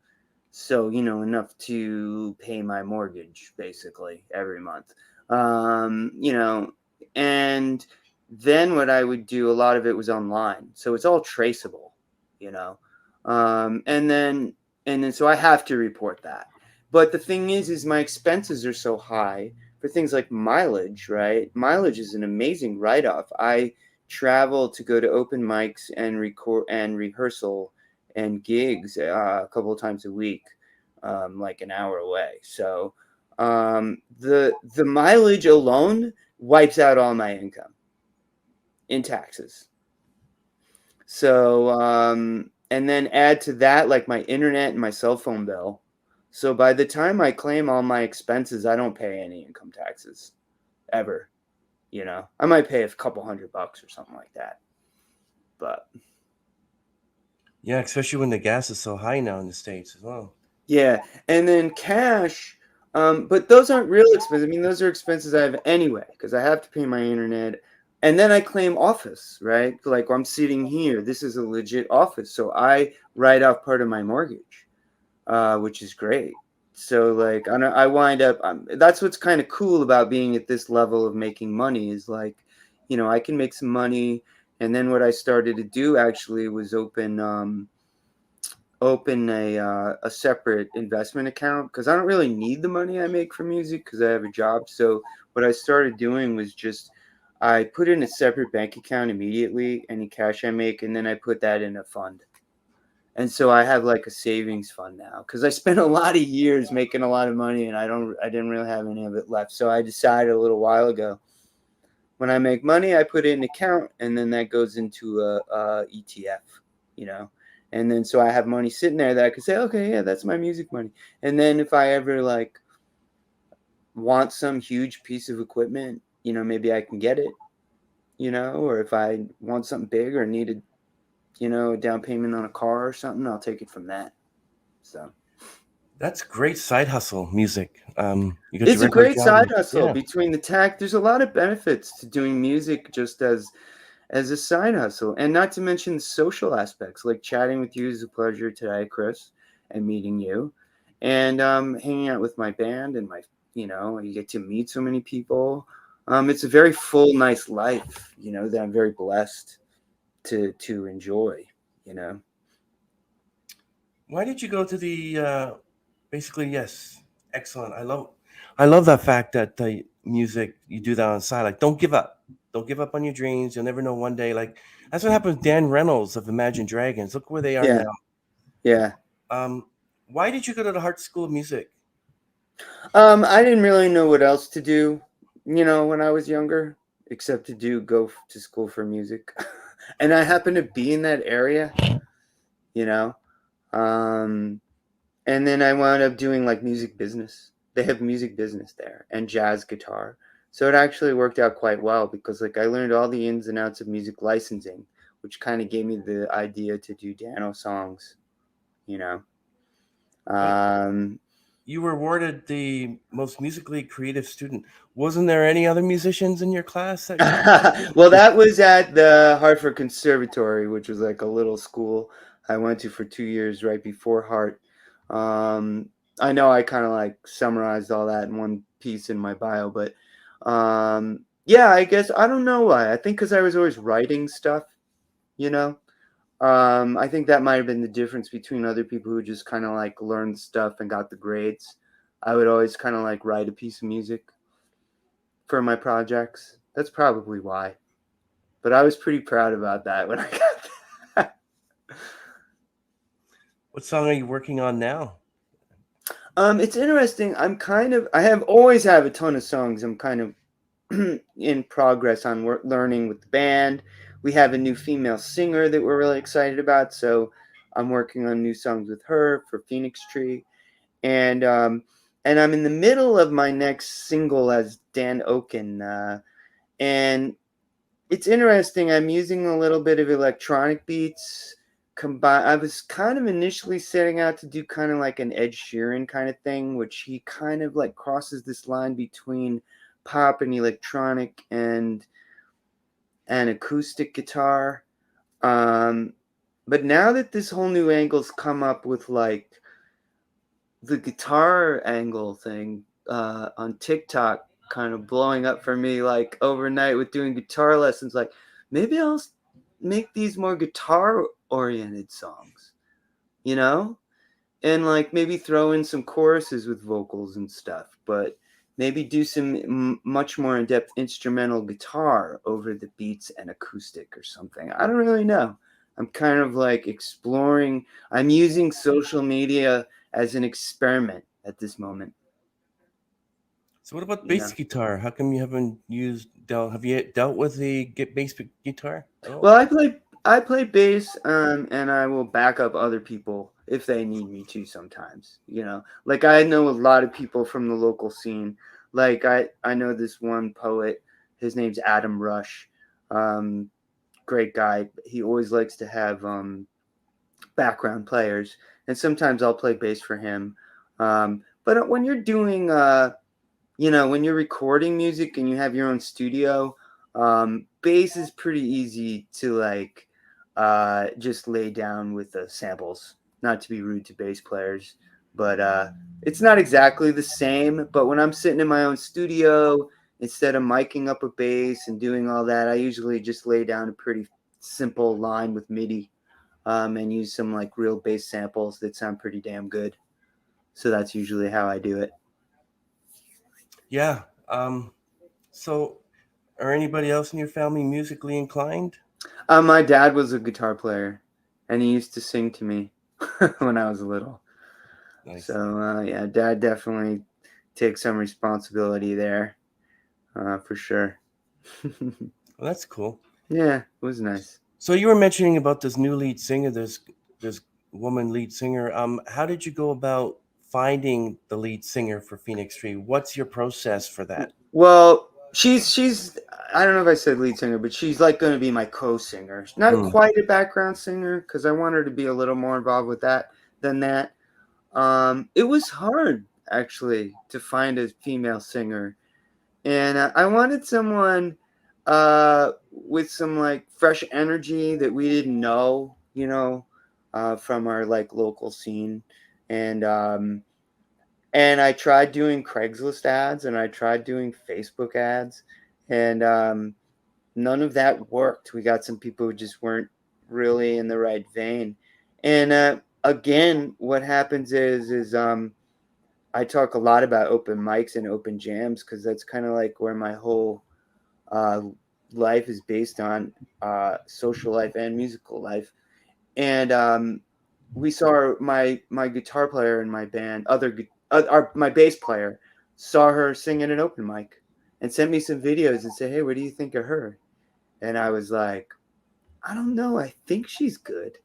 so enough to pay my mortgage basically every month. You know, and then what I would do, a lot of it was online, so it's all traceable. You know, and then so I have to report that. But the thing is my expenses are so high for things like mileage. Right, mileage is an amazing write-off. I travel to go to open mics and record and rehearsal and gigs a couple of times a week, like an hour away. So the mileage alone wipes out all my income in taxes. So and then add to that like my internet and my cell phone bill. So by the time I claim all my expenses, I don't pay any income taxes ever. I might pay a couple $100 or something like that. But Yeah, especially when the gas is so high now in the States as well. yeah, and then cash, but those aren't real expenses. I mean, those are expenses I have anyway because I have to pay my internet, and then I claim office, right? Like I'm sitting here. This is a legit office, so I write off part of my mortgage, which is great. So like I wind up. That's what's kind of cool about being at this level of making money is like, I can make some money, and then what I started to do actually was open a separate investment account because I don't really need the money I make from music because I have a job. So what I started doing was just I put in a separate bank account immediately, any cash I make, and then I put that in a fund. And so I have like a savings fund now because I spent a lot of years making a lot of money and I didn't really have any of it left. So I decided a little while ago, when I make money, I put it in an account and then that goes into a ETF, you know. And then so I have money sitting there that I could say, okay, yeah, that's my music money. And then if I ever like want some huge piece of equipment, maybe I can get it, or if I want something big or needed, a down payment on a car or something, I'll take it from that. So That's great side hustle music. You got your it's a regular great job side and hustle yeah. between the tech. There's a lot of benefits to doing music just as a side hustle, and not to mention the social aspects. Like chatting with you is a pleasure today, Chris, and meeting you, and hanging out with my band and you get to meet so many people. It's a very full, nice life, that I'm very blessed to enjoy. You know. Why did you go to the basically yes, excellent. I love that fact that the music you do that on the side. Like don't give up. Don't give up on your dreams. You'll never know one day. Like that's what happened with Dan Reynolds of Imagine Dragons. Look where they are Yeah, now. yeah. Um, why did you go to the Hartt School of Music? I didn't really know what else to do, when I was younger, except to go to school for music. And I happened to be in that area, you know. Um, and then I wound up doing like music business. They have music business there and jazz guitar. So it actually worked out quite well because like I learned all the ins and outs of music licensing, which kind of gave me the idea to do Dano songs, you know. But Um, you were awarded the most musically creative student. Wasn't there any other musicians in your class that you looked up to? well, that was at the Hartford Conservatory, which was like a little school I went to for 2 years right before Hart. Um, I know I kind of like summarized all that in one piece in my bio, but yeah, I guess I don't know why. I think because I was always writing stuff, you know. I think that might have been the difference between other people who just kind of like learned stuff and got the grades. I would always kind of like write a piece of music for my projects. That's probably why. But I was pretty proud about that when I got that. What song are you working on now? It's interesting. I have always have a ton of songs. I'm kind of in progress on learning with the band. We have a new female singer that we're really excited about. So I'm working on new songs with her for Phoenix Tree. And and I'm in the middle of my next single as Dan Oakon. And it's interesting. I'm using a little bit of electronic beats combined. I was kind of initially setting out to do kind of like an Ed Sheeran kind of thing, which he kind of like crosses this line between pop and electronic and acoustic guitar. Um, but now that this whole new angle's come up with like the guitar angle thing on TikTok kind of blowing up for me like overnight with doing guitar lessons. Like maybe I'll make these more guitar oriented songs, you know, and like maybe throw in some choruses with vocals and stuff, but maybe do some much more in depth instrumental guitar over the beats and acoustic or something. I don't really know. I'm kind of like exploring. I'm using social media as an experiment at this moment. So what about You bass know. guitar? How come you haven't have you dealt with the bass guitar at all? Well, I play bass, and I will back up other people if they need me to sometimes. Like I know a lot of people from the local scene. Like I know this one poet. His name's Adam Rush. Um, Great guy. He always likes to have background players, and sometimes I'll play bass for him. But when you're doing when you're recording music and you have your own studio, bass is pretty easy to like just lay down with the samples. Not to be rude to bass players, but it's not exactly the same. But when I'm sitting in my own studio, instead of miking up a bass and doing all that, I usually just lay down a pretty simple line with MIDI, and use some like real bass samples that sound pretty damn good. So that's usually how I do it. Yeah. So or anybody else in your family musically inclined? My dad was a guitar player, and he used to sing to me when I was little. Nice. So yeah, dad definitely takes some responsibility there, for sure. Well, that's cool. Yeah, it was nice. So you were mentioning about this new lead singer, this woman lead singer. How did you go about finding the lead singer for Phoenix Tree? What's your process for that? Well, she's I don't know if I said lead singer, but she's like going to be my co-singer. Not Hmm. quite a background singer because I want her to be a little more involved with that than that. It was hard actually to find a female singer, and I wanted someone with some like fresh energy that we didn't know, from our like local scene, and I tried doing Craigslist ads and I tried doing Facebook ads, and none of that worked. We got some people who just weren't really in the right vein. And again, what happens is I talk a lot about open mics and open jams because that's kind of like where my whole uh, life is based on, social life and musical life. And we saw my guitar player in my band, my bass player, saw her sing at an open mic, and sent me some videos and said, "Hey, what do you think of her?" And I was like, "I don't know. I think she's good.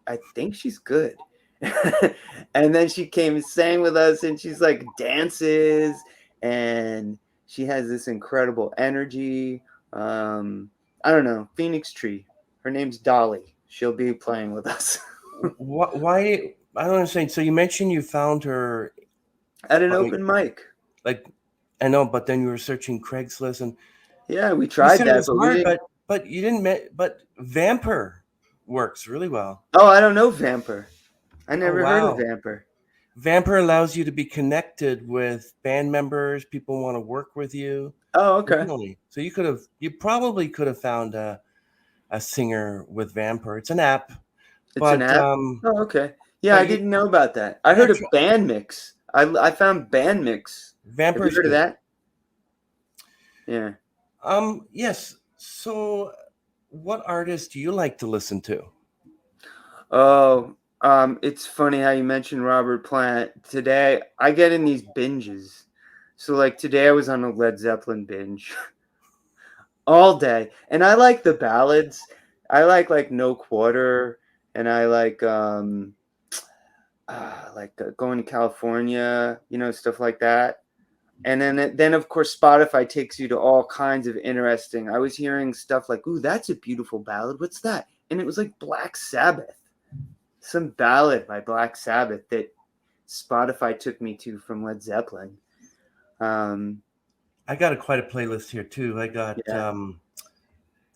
I think she's good." And then she came and sang with us, and she's like dances, and she has this incredible energy. I don't know, Phoenix Tree. Her name's Dolly. She'll be playing with us. Why? I don't understand. So you mentioned you found her At an by open mic. like I know, but then you were searching Craigslist, and Yeah, we you tried said it that, was but we hard, didn't. but you didn't. But Vamper works really well. Oh, I don't know Vamper. I Oh never heard of wow. Vamper. Vamper allows you to be connected with band members. People want to work with you. Oh, okay. Definitely. So you probably could have found a singer with Vamper. It's an app, It's an but app. Oh, okay. Yeah, I but you didn't know about that. I yeah, heard of Bandmix. I found Bandmix. Have you Vamper's heard of good. that? Yeah. Yes. So, what artists do you like to listen to? Oh, it's funny how you mentioned Robert Plant. Today, I get in these binges. So, like today, I was on a Led Zeppelin binge all day, and I like the ballads. I like No Quarter, and I like going to California, stuff like that. And then of course Spotify takes you to all kinds of interesting. I was hearing stuff like, "Ooh, that's a beautiful ballad. What's that?" And it was like Black Sabbath, some ballad by Black Sabbath that Spotify took me to from Led Zeppelin. Um, I got quite a playlist here too. I got yeah,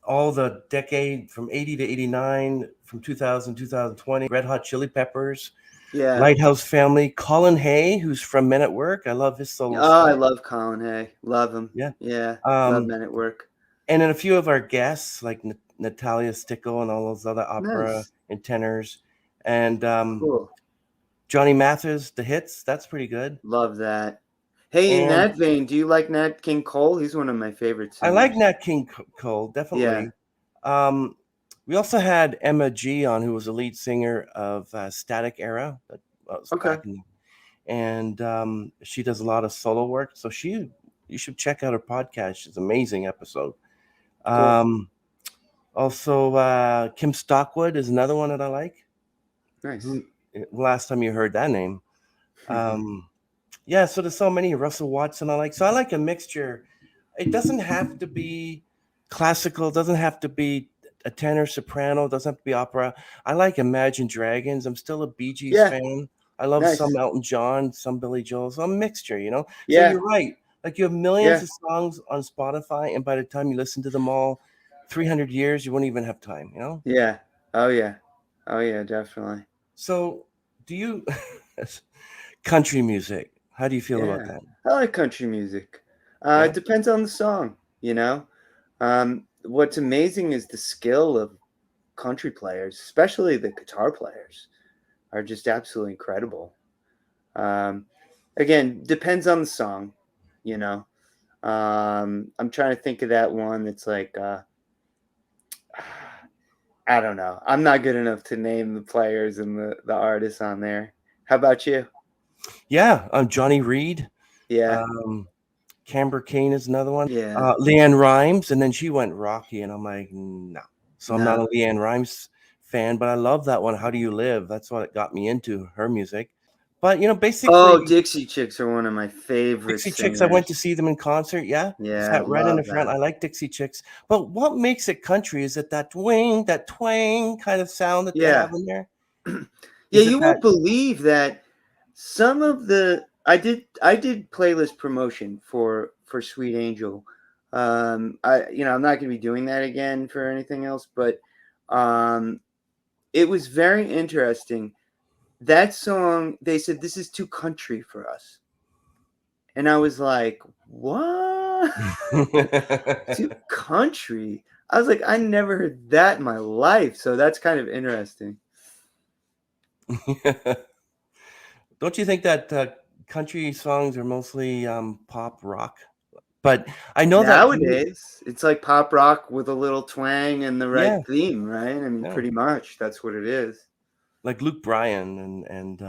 all the decade from 80 to 89, from 2000 2020. Red Hot Chili Peppers, yeah. Lighthouse Family, Colin Hay, who's from Men at Work. I love his solo Oh, I stuff. love Colin Hay. Love him. Yeah. Yeah, love Um, Men at Work. and then a few of our guests like Natalia Stickel and all those other opera Nice, and tenors, and cool. Johnny Mathis, the hits. That's pretty good. Love that. Hey, in And that vein, do you like Nat King Cole? He's one of my favorite I like singers. Nat King Cole, Yeah. definitely. Um, we also had Emma G on, who was the lead singer of Static Era. That was Okay. back in, and she does a lot of solo work. So you should check out her podcast. She's an amazing episode. Cool. Um, Also, Kim Stockwood is another one that I like. Nice. Who last time you heard that name? Um, yeah, so there's so many. Russell Watson I like. So I like a mixture. It doesn't have to be classical. It doesn't have to be a tenor, soprano. It doesn't have to be opera. I like Imagine Dragons. I'm still a Bee Gees Yeah. fan. I love some Nice. Elton John, some Billy Joel. So I'm a mixture. So Yeah. you're right. Like you have millions Yeah. of songs on Spotify, and by the time you listen to them all, 300 years, you won't even have time. Yeah. Oh yeah. Oh yeah, definitely. So do you country music? How do you feel about Yeah. that? I like country music. It Yeah. depends on the song. What's amazing is the skill of country players, especially the guitar players, are just absolutely incredible. Um, Again, depends on the song, you know. I'm trying to think of that one that's like I don't know. I'm not good enough to name the players and the artists on there. How about you? Yeah, Johnny Reed. Yeah. Um, Camber Kane is another one. Yeah. Leanne Rhymes, and then she went Rocky, and I'm like, no. So I'm not No. a Leanne Rhymes fan, but I love that one. How Do You Live? That's what got me into her music. But Oh, basically, Dixie Chicks are one of my favorite Dixie Chicks. I went to singers. see them in concert. Yeah, Yeah, I sat right in the love front. I them. like Dixie Chicks. But what makes it country? Is it that twang, kind of sound that they have Yeah. in there? Yeah, Is it you that? won't believe that some of the I did playlist promotion for Sweet Angel. I'm not going to be doing that again for anything else, but um it was very interesting. That song, they said this is too country for us. And I was like, "What? Too country?" I was like, "I never heard that in my life." So that's kind of interesting. Don't you think that country songs are mostly pop rock? But I know that you, Nowadays, it's like pop rock with a little twang and the right yeah, theme, right? I mean, yeah, pretty much that's what it is. like Luke Bryan and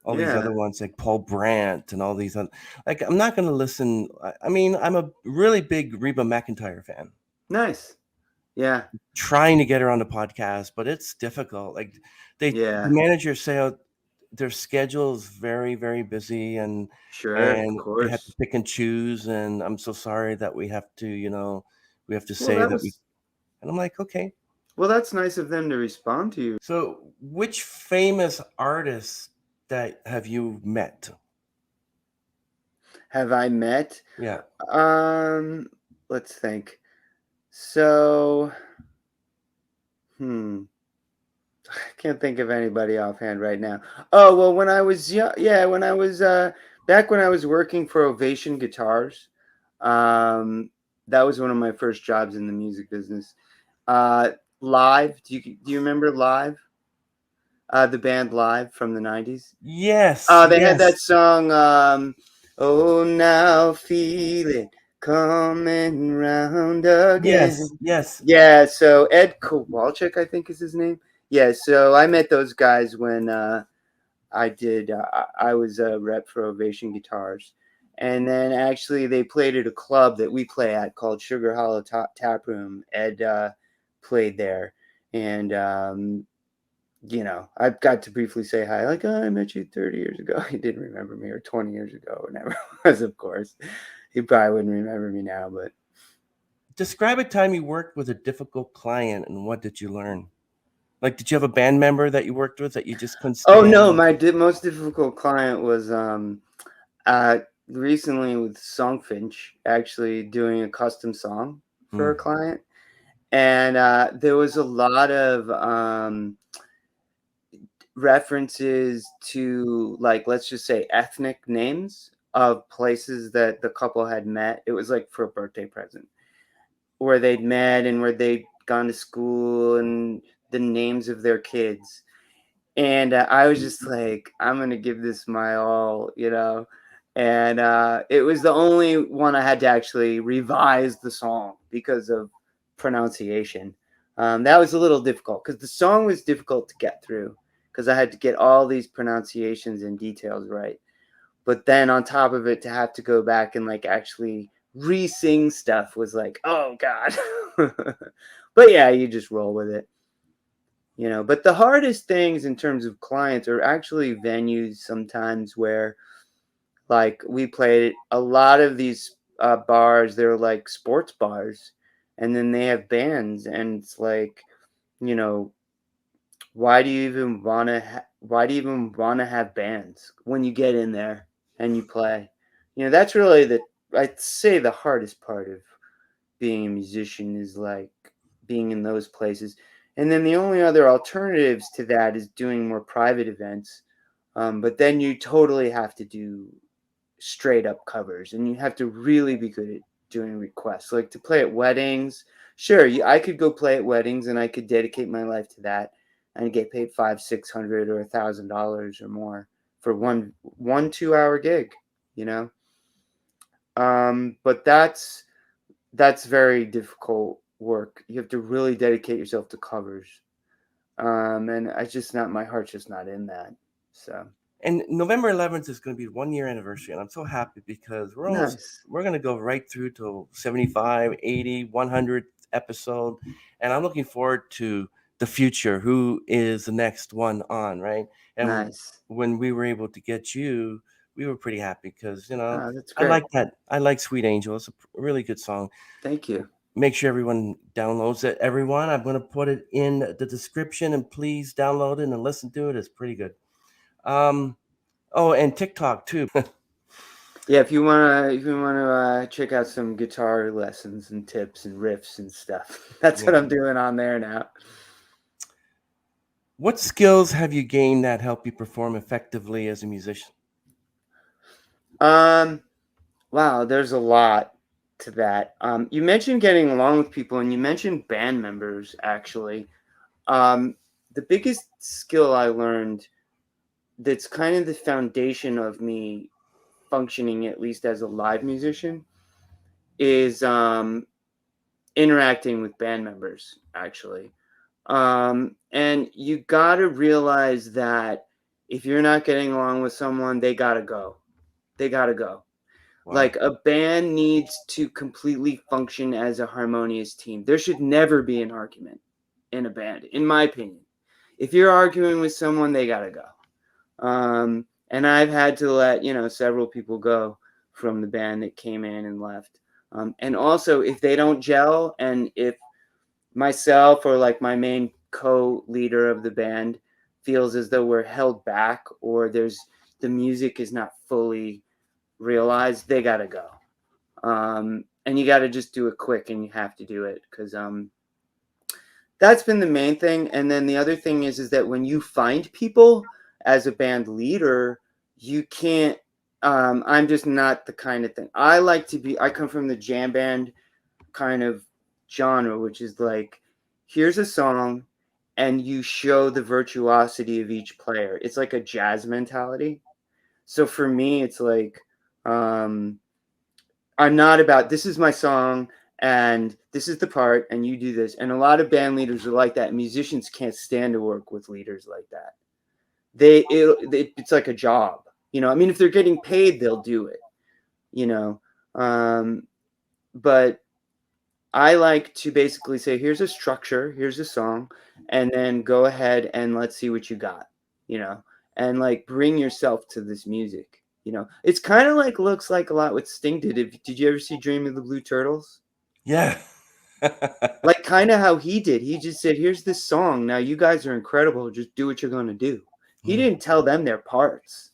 all these other Yeah, ones like Paul Brandt and all these other, like I'm not going to listen. I mean, I'm a really big Reba McEntire fan. nice. Yeah, Trying to get her on the podcast, but it's difficult. Like the yeah, managers say their schedule is very, very busy, sure, of and they have to course. pick and choose. And I'm so sorry that we have to Well, say that that we. was And I'm like, okay. well, that's nice of them to respond to you. So, which famous artists that have you met? Have I met? Yeah. Um, let's think. So, hmm, I can't think of anybody offhand right now. Oh, well, when I was young, yeah, when I was back when I was working for Ovation Guitars, um, that was one of my first jobs in the music business. Live, do you remember Live? The band Live from the 90s. Yes. They had Yes. that song, "Oh Now Feel It Coming Round Yes. Again." Yes. Yeah, so Ed Kowalczyk, I think is his name. Yeah, so I met those guys when I was a rep for Ovation Guitars. And then actually they played at a club that we play at called Sugar Hollow Tap Room. Ed played there. And I got to briefly say hi, like, "Oh, I met you 30 years ago." He didn't remember me, or 20 years ago, whatever it was, of course. He probably wouldn't remember me now, but Describe a time you worked with a difficult client and what did you learn? Like, did you have a band member that you worked with that you just couldn't oh no, stand? my most difficult client was uh recently with Songfinch, actually doing a custom song for a Mm. client. And there was a lot of references to, like, let's just say ethnic names of places that the couple had met. It was like for a birthday present where they'd met and where they'd gone to school and the names of their kids. And I was just like, I'm gonna give this my all. And it was the only one I had to actually revise the song because of pronunciation. That was a little difficult because the song was difficult to get through because I had to get all these pronunciations and details right. But then on top of it, to have to go back and like actually re-sing stuff was like, oh god. But yeah, you just roll with it. But the hardest things in terms of clients are actually venues sometimes where, like, we played a lot of these bars. They're like sports bars, and then they have bands, and it's like, you know why do you even want to have bands when you get in there and you play? That's really the I'd say the hardest part of being a musician is like being in those places. And then the only other alternatives to that is doing more private events. But then you totally have to do straight up covers and you have to really be good at doing requests. Like to play at weddings, sure, I could go play at weddings and I could dedicate my life to that and get paid 500, 600, or $1,000 or more for one 2 hour gig, you know? But that's very difficult work. You have to really dedicate yourself to covers. And I just not my heart's just not in that. So And November 11th is going to be 1 year anniversary, and I'm so happy because nice. we're going to go right through to 75, 80, 100 episode, and I'm looking forward to the future. Who is the next one on, right? And Nice. when we were able to get you, we were pretty happy because Oh, that's I great. like that. I like Sweet Angel. It's a really good song. Thank you. Make sure everyone downloads it. Everyone, I'm going to put it in the description, and please download it and listen to it. It's pretty good. Um, Oh, and TikTok too. Yeah, if you wanna check out some guitar lessons and tips and riffs and stuff, that's what Yeah. I'm doing on there now. What skills have you gained that help you perform effectively as a musician? Um, wow, there's a lot to that. You mentioned getting along with people, and you mentioned band members. Actually, um, the biggest skill I learned that's kind of the foundation of me functioning, at least as a live musician, is interacting with band members. Actually, and you got to realize that if you're not getting along with someone, they got to go. They got to go. Wow. Like a band needs to completely function as a harmonious team. There should never be an argument in a band, in my opinion. If you're arguing with someone, they got to go. And I've had to let, several people go from the band that came in and left. And also, if they don't gel, and if myself or like my main co-leader of the band feels as though we're held back or the music is not fully realized, they gotta go. And you gotta just do it quick, and you have to do it because that's been the main thing. And then the other thing is that when you find people as a band leader, you can't. I'm just not the kind of thing I like to be. I come from the jam band kind of genre, which is like, here's a song, and you show the virtuosity of each player. It's like a jazz mentality. So for me, it's like, um, I'm not about this is my song and this is the part and you do this. And a lot of band leaders are like that. Musicians can't stand to work with leaders like that. It's like a job. I mean, if they're getting paid, they'll do it. You know, um, but I like to basically say, here's a structure, here's a song, and then go ahead and let's see what you got, you know, and like bring yourself to this music. It's kind of like looks like a lot what Sting did. Did you ever see Dream of the Blue Turtles? Yeah. Like kind of how he did. He just said, here's this song. Now you guys are incredible. Just do what you're going to do. He Mm. didn't tell them their parts,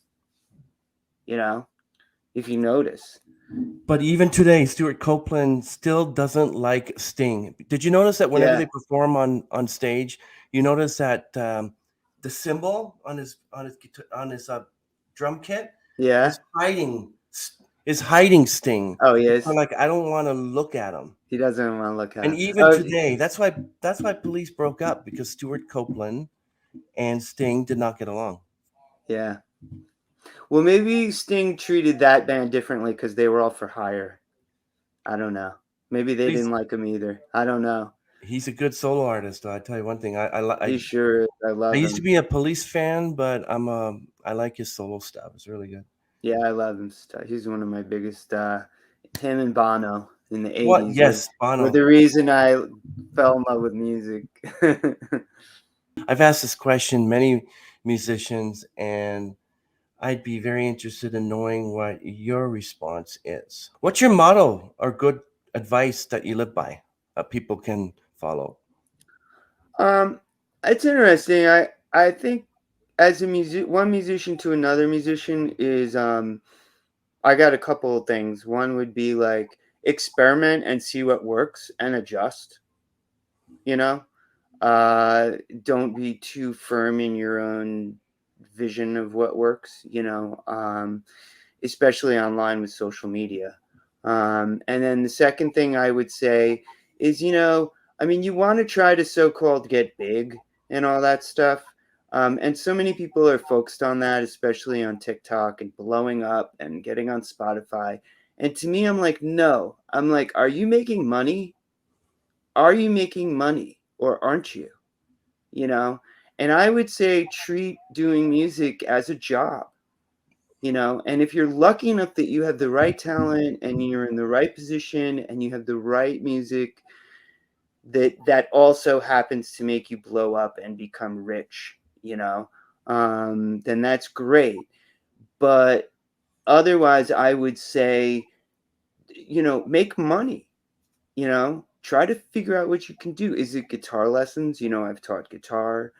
you know, if you notice. But even today, Stuart Copeland still doesn't like Sting. Did you notice that whenever Yeah. they perform on stage, you notice that the cymbal on his drum kit Yeah. is hiding Sting. Oh, he It's kind is. of like I don't want to look at him. He doesn't want to look at And him. even today, that's why Police broke up because Stuart Copeland and Sting did not get along. Yeah. Well, maybe Sting treated that band differently because they were all for hire. I don't know. Maybe they But didn't like him either. I don't know. he's a good solo artist. Though. I tell you one thing, He sure is. I I love used to him. be a Police fan, but I like his solo stuff. It's really good. Yeah, I love him. He's one of my biggest. Him and Bono in the What? '80s were Yes, were Bono. the reason I fell in love with music. I've asked this question many musicians, and I'd be very interested in knowing what your response is. What's your motto or good advice that you live by that people can follow? um, it's interesting. I think as a one musician to another musician is I got a couple of things. One would be like experiment and see what works and adjust, you know? Don't be too firm in your own vision of what works, especially online with social media. And then the second thing I would say is, I mean, you want to try to so-called get big and all that stuff. And so many people are focused on that, especially on TikTok and blowing up and getting on Spotify. And to me, I'm like, no. I'm like, are you making money? Are you making money or aren't you? You know? And I would say treat doing music as a job, you know? And if you're lucky enough that you have the right talent and you're in the right position and you have the right music that also happens to make you blow up and become rich, you know, then that's great. But otherwise, I would say, you know, make money, you know, try to figure out what you can do. Is it guitar lessons? You know, I've taught guitar.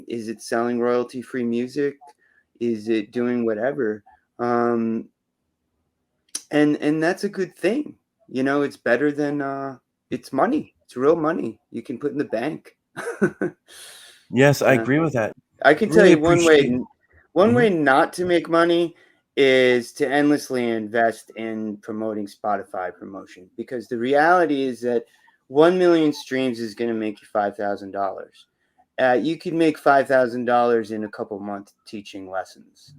Is it selling royalty free music? Is it doing whatever? Um, and that's a good thing. You know, it's better than it's money. It's real money you can put in the bank. Yes, I Yeah. agree with that. I can tell Really you appreciate. one Mhm. way not to make money is to endlessly invest in promoting Spotify promotion, because the reality is that 1 million streams is going to make you $5,000. You could make $5,000 in a couple months teaching lessons,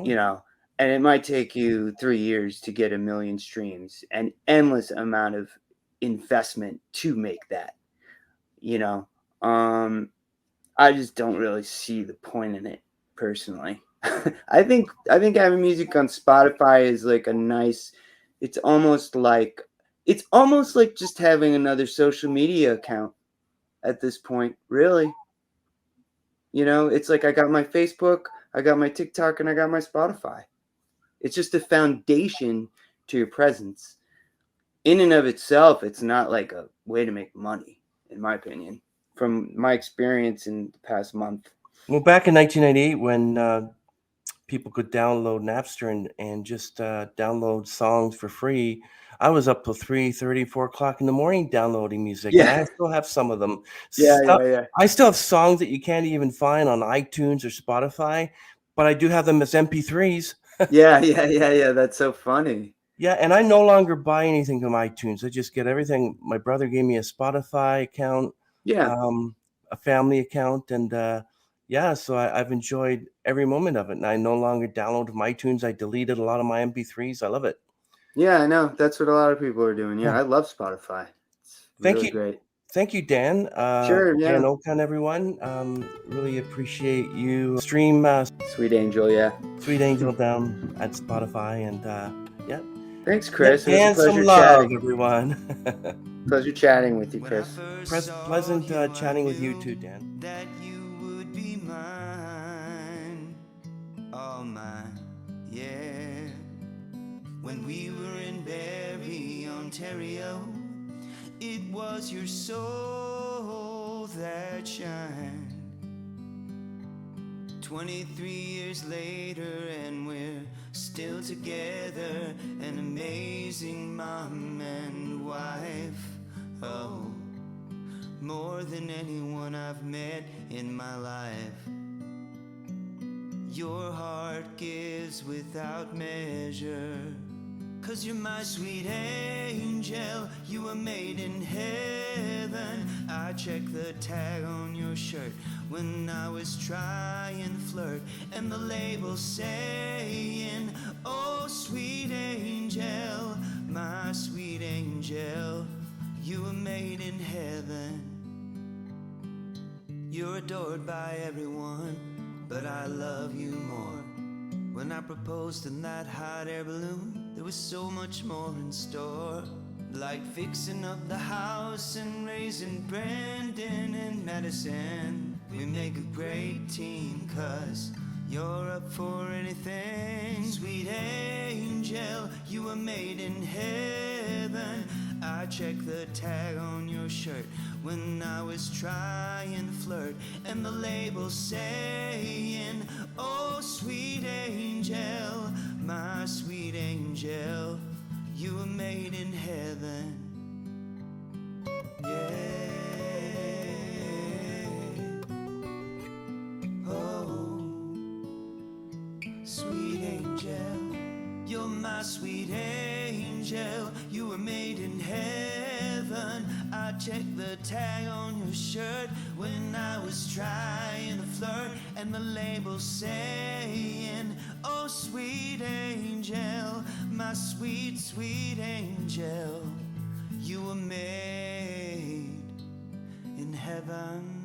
you Oh, know, and it might take you 3 years to get 1 million streams, an endless amount of investment to make that, you know. Um, I just don't really see the point in it personally. I think having music on Spotify is like a nice, it's almost like it's almost like just having another social media account at this point, really. You know, it's like I got my Facebook, I got my TikTok, and I got my Spotify. It's just a foundation to your presence. In and of itself, it's not like a way to make money, in my opinion, from my experience in the past month. well, back in 1998 when people could download Napster and just download songs for free, I was up till 3:30, 4 o'clock in the morning downloading music, and Yeah. I still have some of them. Yeah, Stuff yeah, yeah. I still have songs that you can't even find on iTunes or Spotify, but I do have them as MP3s. Yeah, yeah, yeah, yeah, that's so funny. Yeah, and I no longer buy anything from iTunes. I just get everything. My brother gave me a Spotify account, Yeah. um, a family account, and yeah, so I've enjoyed every moment of it. And I no longer download from iTunes. I deleted a lot of my MP3s. I love it. Yeah, I know, that's what a lot of people are doing. Yeah, Yeah. I love Spotify. It's Thank really you. great. Thank you, Dan. Sure, Dan yeah. Oakon, everyone. Really appreciate you stream Sweet Angel, yeah. Sweet Angel down at Spotify. And yeah, Thanks, get Chris. It was a Dan some pleasure love, chatting. everyone. Pleasure chatting with you, When I Chris. first saw Pleasant you, I chatting with you knew too, Dan. that you would be mine, all mine, yeah. When we were in Barrie, Ontario, it was your soul that shined. 23 years later, and we're still together, an amazing mom and wife. Oh, more than anyone I've met in my life. Your heart gives without measure, 'cause you're my sweet angel, you were made in heaven. I checked the tag on your shirt when I was trying to flirt, and the label saying, oh sweet angel, my sweet angel, you were made in heaven. You're adored by everyone, but I love you more. When I proposed in that hot air balloon, there was so much more in store, like fixing up the house and raising Brandon and Madison. We make a great team, 'cause you're up for anything. Sweet angel, you were made in heaven. I checked the tag on your shirt when I was trying to flirt, and the label saying, oh sweet angel, my sweet angel, you were made in heaven. Yeah. Oh, sweet angel. You're my sweet angel, you were made in heaven. I checked the tag on your shirt when I was trying to flirt, and the label saying, oh sweet angel, my sweet, sweet angel, you were made in heaven.